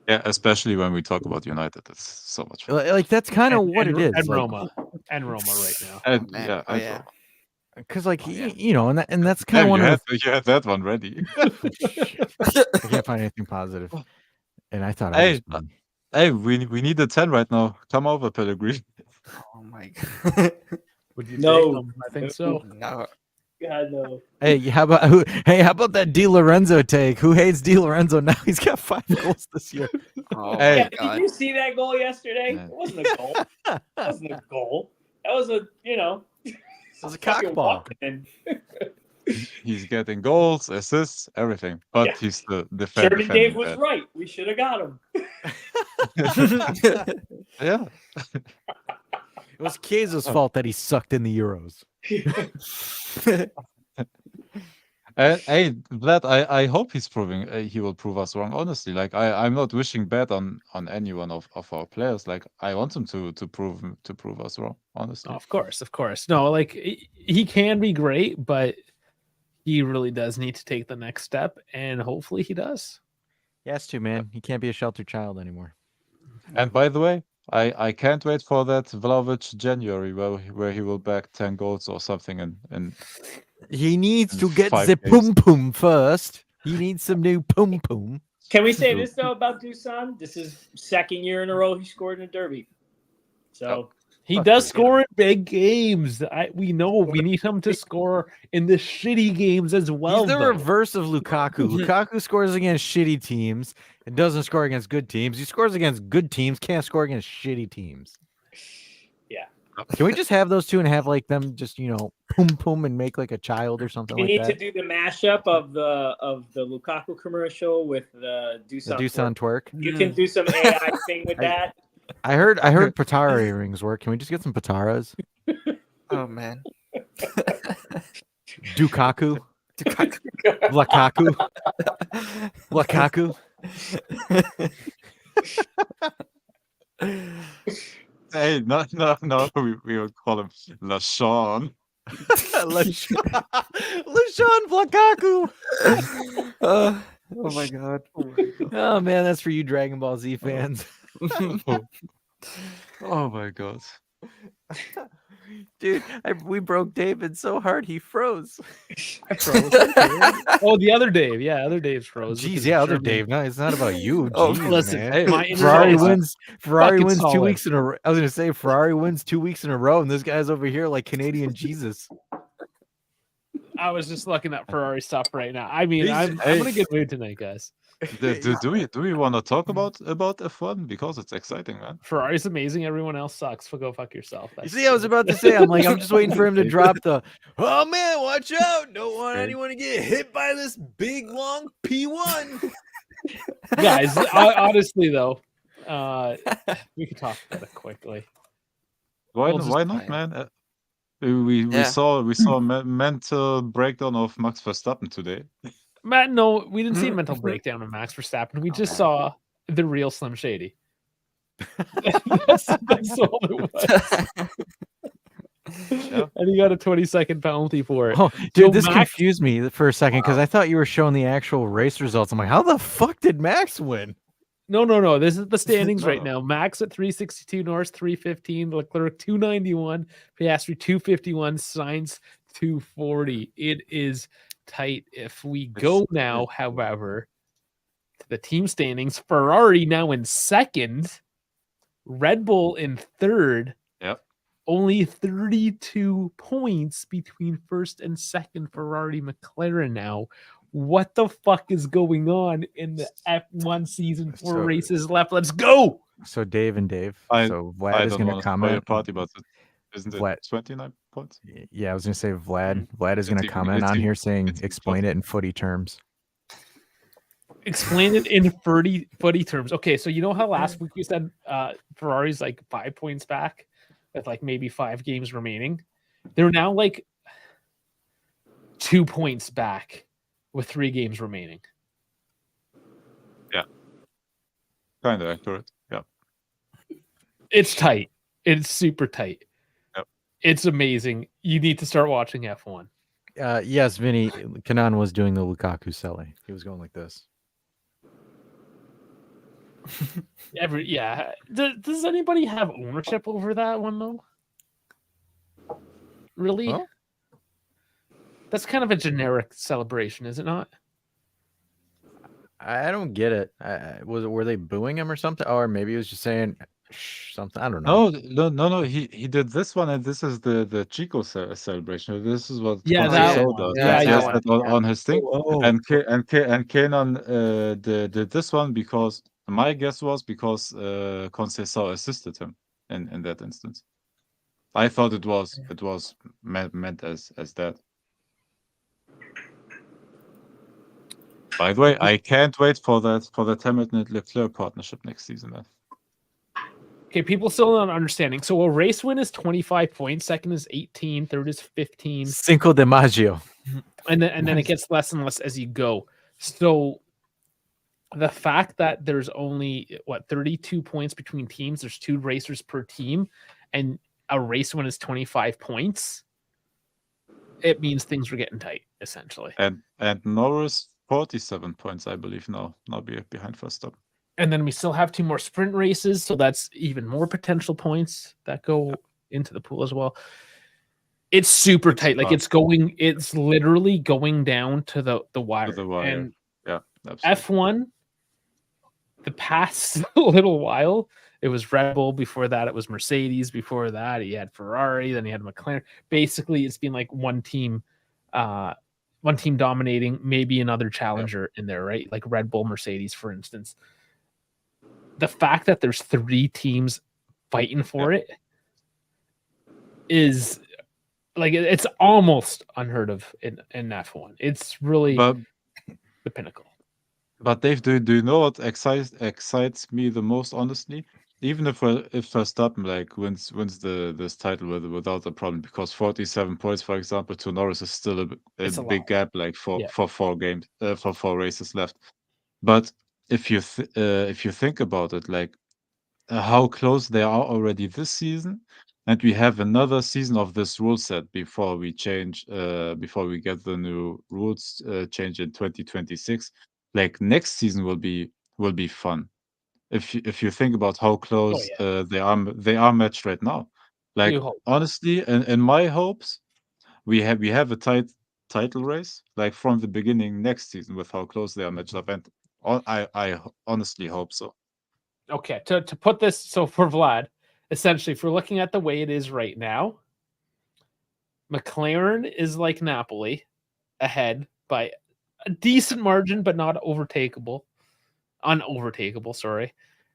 Yeah, especially when we talk about United, it's so much fun. Like that's kind of what it is. And like, Roma right now. And, man. and Yeah. because like you know, and that's kind of one of you had that one ready. I can't find anything positive, and I thought I was. Hey, we need a 10 right now. Come over, Pellegrini. Oh my god. Would you No. take them? I think so. No. God, no. Hey, how about that Di Lorenzo take? Who hates Di Lorenzo now? He's got 5 goals this year. Oh Hey. my Yeah, god. did you see that goal yesterday? Yeah. It wasn't a goal. That wasn't a goal. That was a, It was a cockball. He's getting goals, assists, everything. But Yeah. he's the Sherman Dave defending was bad. right. We should have got him. Yeah. It was Chiesa's fault that he sucked in the Euros. And hey, Vlad, I hope he's proving he will prove us wrong. Honestly, like I'm not wishing bad on any one of our players. Like I want him to prove us wrong. Honestly, Of course. No, like he can be great, but he really does need to take the next step, and hopefully he does. He has to, man. He can't be a sheltered child anymore. And by the way, I can't wait for that Vlahovic January where he will back 10 goals or something and He needs to get 5 the games. pum pum first. He needs some new pum pum. Can we say this though about Dusan? This is second year in a row he scored in a derby. So He does score in big games. We know we need him to score in the shitty games as well. He's the though. reverse of Lukaku. Lukaku scores against shitty teams and doesn't score against good teams. He scores against good teams, can't score against shitty teams. yeah. Can we just have those two and have like them just, you know, pum pum and make like a child or something We like need that? to do the mashup of the Lukaku commercial with the Dusan. The Dusan twerk. You can do some AI thing with that. I heard Patara earrings work. Can we just get some Pataras? Oh man. Dukaku. Lukaku. Lukaku. hey, no, we would call him LaShawn. LaShawn Lukaku. Oh my god. Oh man, that's for you Dragon Ball Z fans. Oh my god. Dude, we broke David so hard he froze. I froze. Oh, the other Dave. Yeah, other Dave's froze. Jeez, yeah, other Dave. No, it's not about you. Oh, Jeez, listen, man. hey, my Ferrari internet is wins. Ferrari fucking wins 2 solid. weeks in a row. I was gonna say Ferrari wins 2 weeks in a row, and this guy's over here like Canadian Jesus. I was just looking at Ferrari stuff right now. I mean, I'm Hey. in a good mood tonight, guys. Do we want to talk about F1 because it's exciting, man? Ferrari's amazing. Everyone else sucks. So go fuck yourself. You see, I was about to say, I'm just waiting for him to drop the, oh man, watch out. Don't want anyone to get hit by this big, long P1. Guys, honestly though, we could talk about it quickly. Why We'll just why not, man? We saw a mental breakdown of Max Verstappen today. Matt, no, we didn't see a mental breakdown of Max Verstappen. We just saw the real Slim Shady. that's all it was. Yeah. And he got a 20-second penalty for it. Oh, dude, So this Max- confused me for a second because I thought you were showing the actual race results. I'm like, how the fuck did Max win? No. This is the standings right No. now. Max at 362, Norris 315, Leclerc 291, Piastri 251, Sainz 240. It is tight. If we go now, however, to the team standings, Ferrari now in second, Red Bull in third. Yep. Only 32 points between first and second, Ferrari McLaren now. What the fuck is going on in the F1 season? 4 races left. Let's go. So Dave and Dave. I Vlad is don't going want to to spoil your comment. party, but isn't Vlad- it 29 points? Yeah, I was going to say Vlad. Vlad is going to It's comment even- on it's here even- saying, it's even explain it in footy terms. Explain it in footy terms. Okay, so you know how last week we said Ferrari's like 5 points back with like maybe 5 games remaining? They're now like 2 points back with 3 games remaining. Kind of accurate. Yeah. It's tight. It's super tight. Yep. It's amazing. You need to start watching F1. Yes, Vinny, Kanan was doing the Lukaku Selly. He was going like this. Does anybody have ownership over that one though? Really? Well, That's kind of a generic celebration, is it not? I don't get it. Were they booing him or something? Or maybe he was just saying something. I don't know. No. He did this one, and this is the Chico celebration. This is what Yeah, Conceição that one. does. Yeah, He that has one. that on his thing. Oh. And Kenan did this one because my guess was because Conceição assisted him in that instance. I thought it was meant as that. By the way, I can't wait for the Hamilton Leclerc partnership next season. Then. Okay, people still not understanding. So a race win is 25 points, second is 18, third is 15, Cinco de Maggio. and then it gets less and less as you go. So the fact that there's only 32 points between teams, there's 2 racers per team, and a race win is 25 points, it means things are getting tight, essentially. And Norris 47 points, I believe now behind Verstappen. And then we still have 2 more sprint races, so that's even more potential points that go into the pool as well. It's super tight. Like it's literally going down to the wire. To the wire. And Yeah, absolutely. F1, the past little while, it was Red Bull. Before that, it was Mercedes. Before that, he had Ferrari. Then he had McLaren. Basically, it's been like one team dominating, maybe another challenger in there, right? Like Red Bull, Mercedes, for instance. The fact that there's 3 teams fighting for it is like it's almost unheard of in F1. It's really the pinnacle. But Dave, do you know what excites me the most, honestly? Even if Verstappen like wins this title without a problem, because 47 points, for example, to Norris is still a big gap, like for 4 games, for 4 races left. But if you think about it, like how close they are already this season, and we have another season of this rule set before we change, before we get the new rules change in 2026. Like next season will be fun. If you think about how close they are matched right now. Like honestly, in my hopes, we have a tight title race like from the beginning next season with how close they are matched up, and I honestly hope so. Okay, to put this, so for Vlad, essentially, if we're looking at the way it is right now, McLaren is like Napoli, ahead by a decent margin, but not unovertakeable. Sorry.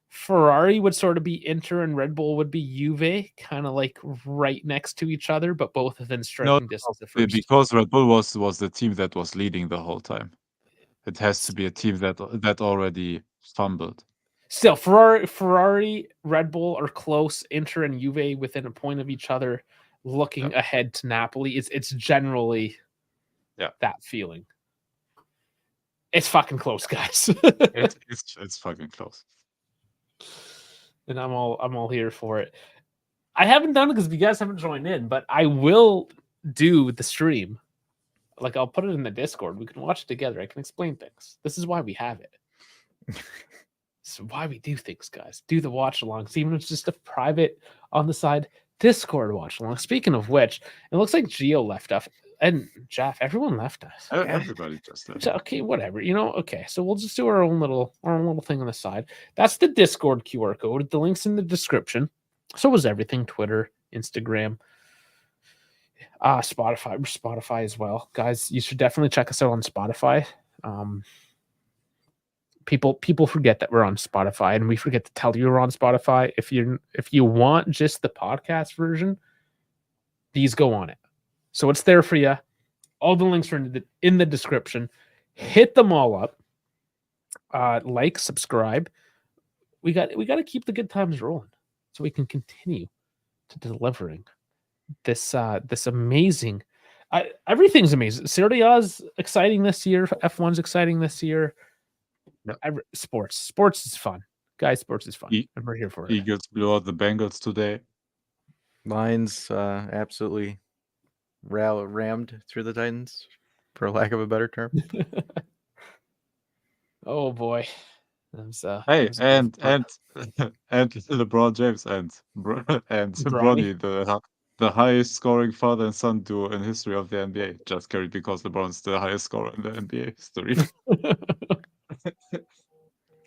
Ferrari would sort of be Inter, and Red Bull would be Juve, kind of like right next to each other, but both within striking distance of first. Because Red Bull was the team that was leading the whole time. It has to be a team that already fumbled. Still, Ferrari, Red Bull are close. Inter and Juve within a point of each other, looking ahead to Napoli. It's generally that feeling. It's fucking close, guys. it's fucking close. And I'm all here for it. I haven't done it because you guys haven't joined in, but I will do the stream. Like I'll put it in the Discord. We can watch it together. I can explain things. This is why we have it. This is why we do things, guys. Do the watch alongs, even if it's just a private on the side Discord watch along. Speaking of which, it looks like Gio left us and Jeff. Everyone left us. Everybody just left. So, okay, whatever. Okay. So we'll just do our own little thing on the side. That's the Discord QR code. The link's in the description. So was everything: Twitter, Instagram, Spotify as well, guys. You should definitely check us out on Spotify. People forget that we're on Spotify, and we forget to tell you we're on Spotify. If you want just the podcast version, these go on it. So it's there for you. All the links are in the description. Hit them all up. Like, subscribe. We got to keep the good times rolling, so we can continue to delivering this amazing. Everything's amazing. Serie A's exciting this year. F1's exciting this year. Sports is fun, guys. Sports is fun, and we're here for it. Eagles blew out the Bengals today. Lions absolutely rammed through the Titans, for lack of a better term. Oh boy. And LeBron James and Bronny, the highest scoring father and son duo in history of the NBA, just carried because LeBron's the highest scorer in the NBA history.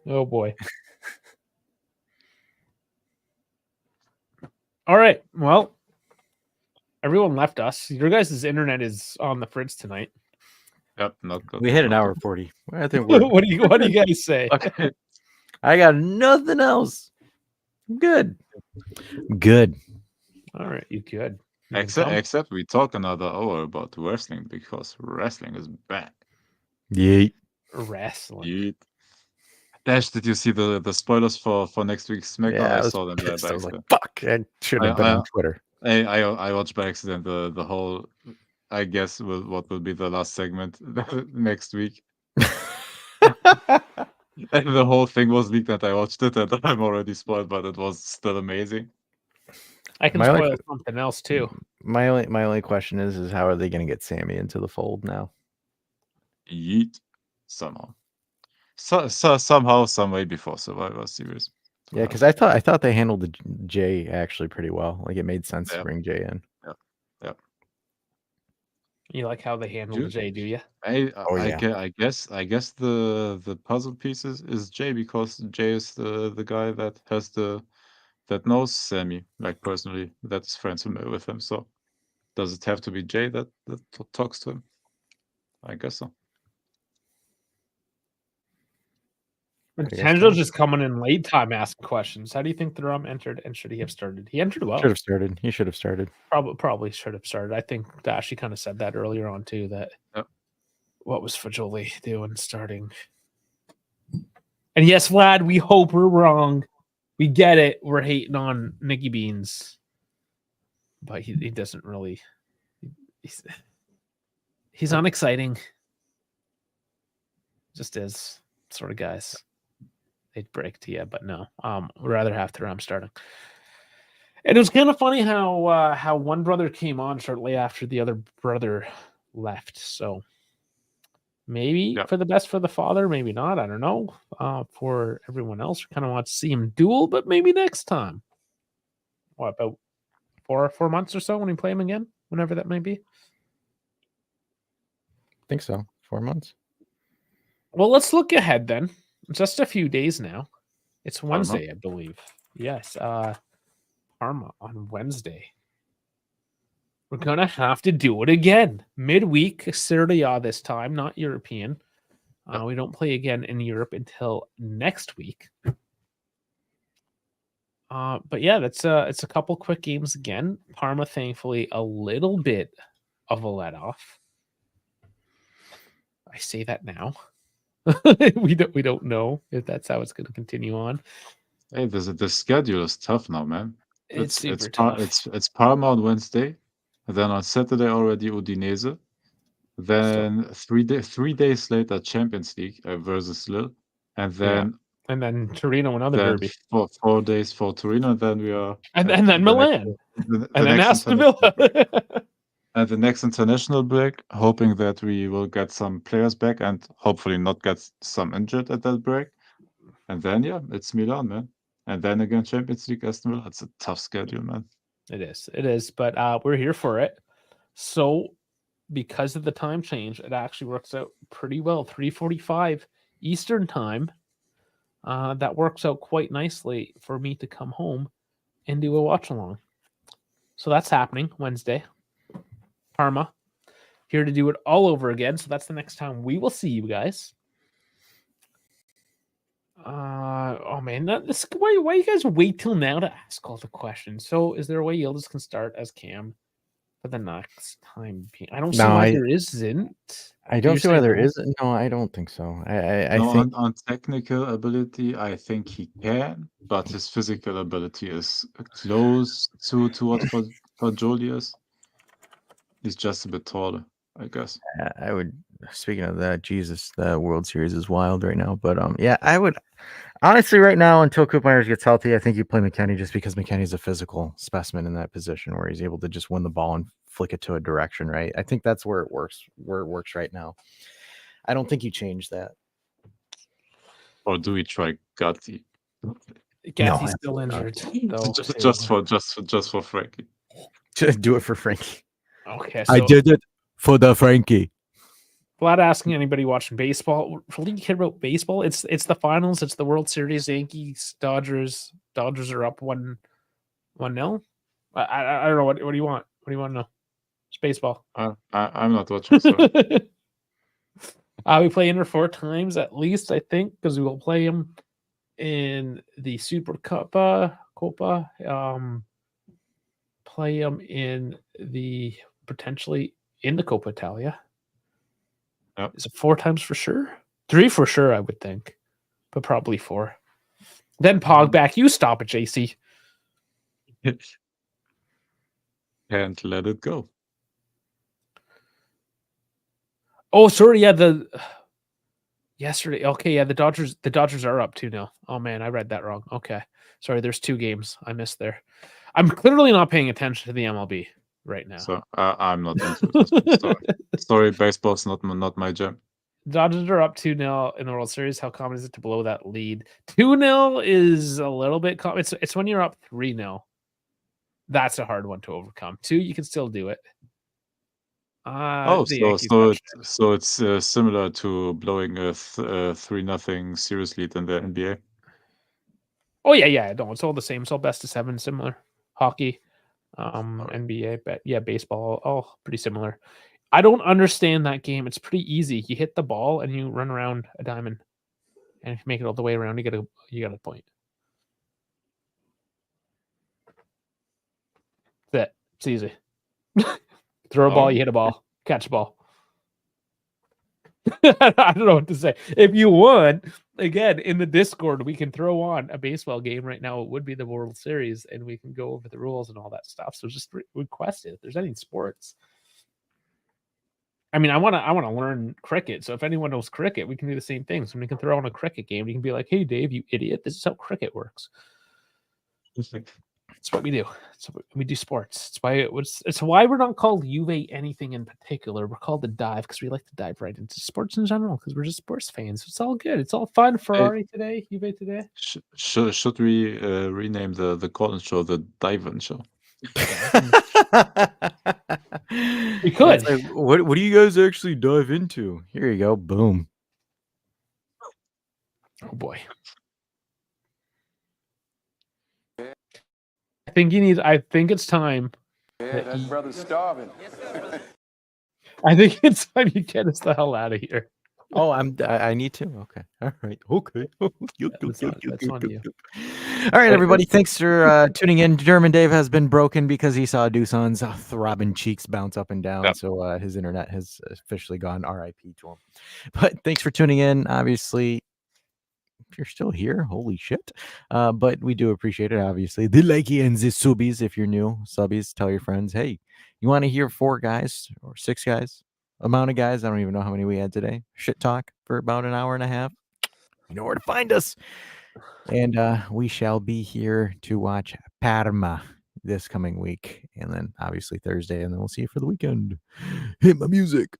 Oh boy. All right. Well, everyone left us. Your guys' internet is on the fritz tonight. Yep, not good. We hit an hour 40. I think what do you guys say? Okay. I got nothing else. Good. All right, you good. Except we talk another hour about wrestling because wrestling is back. Yeet. Wrestling. Yeet. Dash, did you see the spoilers for next week's SmackDown? Yeah, I saw them by I was like, accident. fuck. I should have been on Twitter. I watched by accident the whole, I guess, what will be the last segment next week. And the whole thing was leaked and I watched it and I'm already spoiled, but it was still amazing. I can spoil something else too. My only question is how are they going to get Sammy into the fold now? Yeet. Somehow. Somehow, some way before Survivor Series. Yeah, because I thought they handled the Jay actually pretty well. Like it made sense to bring Jay in. Yep. You like how they handled Jay, do you? I guess the puzzle pieces is Jay because Jay is the guy that knows Sammy, like personally, that's friends with him. So does it have to be Jay that talks to him? I guess so. Tangel's just coming in late time asking questions. How do you think the Rum entered and should he have started? He entered well. He should have started. Probably should have started. I think Dashy kind of said that earlier on too, that what was Fajoli doing starting? And yes, Vlad, we hope we're wrong. We get it. We're hating on Nicky Beans. But he doesn't really he's unexciting. Just is sort of guys. They'd break to you, but no. We'd rather have the Ram starting. And it was kind of funny how one brother came on shortly after the other brother left. So maybe for the best for the father, maybe not. I don't know. For everyone else, we kind of want to see him duel, but maybe next time. What, about 4 months or so when we play him again? Whenever that may be. I think so. 4 months. Well, let's look ahead then. Just a few days now. It's Wednesday, I believe. Yes. Parma on Wednesday. We're going to have to do it again. Midweek, Serie A this time, not European. We don't play again in Europe until next week. But yeah, it's a couple quick games again. Parma, thankfully, a little bit of a let-off. I say that now. we don't know if that's how it's going to continue on. Hey, the schedule is tough now, man. It's super tough. It's Parma on Wednesday, and then on Saturday already Udinese. Then 3 days later Champions League versus Lille, and then Torino, another derby. 4 days for Torino, and then we are and then Milan, and then Aston Villa. And the next international break, hoping that we will get some players back and hopefully not get some injured at that break. And then it's Milan, man. And then again Champions League, Aston Villa. It's a tough schedule, man. It is. But we're here for it. So because of the time change, it actually works out pretty well. 3:45 Eastern time. That works out quite nicely for me to come home and do a watch along. So that's happening Wednesday. Parma here to do it all over again. So that's the next time we will see you guys. Oh man, why you guys wait till now to ask all the questions? So is there a way Yildiz can start as Cam for the next time? I don't see why there isn't. I don't see why there isn't. No, I don't think so. I think on technical ability, I think he can, but his physical ability is close to what Fajoli is. He's just a bit taller, I guess. I would. Speaking of that, Jesus, the World Series is wild right now. But yeah, I would honestly right now until Coop Myers gets healthy, I think you play McKennie just because McKennie's a physical specimen in that position where he's able to just win the ball and flick it to a direction. Right. I think that's where it works. Where it works right now. I don't think you change that. Or do we try Gatti? Gatti's still injured. Just for Frankie. Do it for Frankie. Okay, I did it for the Frankie. Without asking anybody watching baseball, really care about baseball. It's the finals. It's the World Series. Yankees, Dodgers. Dodgers are up 1-0. I don't know. What do you want? What do you want to know? It's baseball. I'm not watching. Sorry. We play Inter 4 times at least, I think, because we will play him in the Super Copa. Play him in the potentially in the Coppa Italia. Yep. Is it 4 times for sure? 3 for sure, I would think, but probably 4. Then Pog back. You stop it, JC. Can't let it go. Oh, sorry. Yeah, yesterday. Okay, yeah, the Dodgers are up 2-0. Oh man, I read that wrong. Okay, sorry. There's 2 games I missed there. I'm clearly not paying attention to the MLB right now. So I'm not into it. Sorry, baseball's not my jam. Dodgers are up 2-0 in the World Series. How common is it to blow that lead? 2-0 is a little bit common. It's when you're up 3-0. That's a hard one to overcome. 2, you can still do it. So it's similar to blowing a 3-0 series lead in the NBA. Oh yeah. No, it's all the same. It's all best of 7, similar. Hockey, NBA, but yeah, baseball, all pretty similar. I don't understand that game. It's pretty easy. You hit the ball and you run around a diamond, and if you make it all the way around, you got a point. That's it. It's easy. Throw a ball, you hit a ball, catch a ball. I don't know what to say. If you want, again, in the Discord, we can throw on a baseball game right now. It would be the World Series, and we can go over the rules and all that stuff. So just request it if there's any sports. I mean, I want to learn cricket. So if anyone knows cricket, we can do the same thing. So we can throw on a cricket game. You can be like, "Hey, Dave, you idiot! This is how cricket works." That's what we do. So we do sports. It's why we're not called Juve anything in particular. We're called the Dive because we like to dive right into sports in general because we're just sports fans. It's all good. It's all fun. Ferrari today, Juve today. Should we rename the call show the Dive Show? We could. Like, what do you guys actually dive into? Here you go. Boom. Oh boy. I think it's time. That brother's starving. I think it's time you get us the hell out of here. Oh, I need to. Okay. All right. Okay. That's on you. All right, everybody. Thanks for tuning in. German Dave has been broken because he saw Dusan's throbbing cheeks bounce up and down. Yep. So his internet has officially gone RIP to him. But thanks for tuning in. Obviously, if you're still here, holy shit. But we do appreciate it, obviously. The likey and the subbies. If you're new, subbies, tell your friends, hey, you want to hear 4 guys or 6 guys? Amount of guys, I don't even know how many we had today. Shit talk for about an hour and a half. You know where to find us. And we shall be here to watch Parma this coming week. And then obviously Thursday. And then we'll see you for the weekend. Hit my music.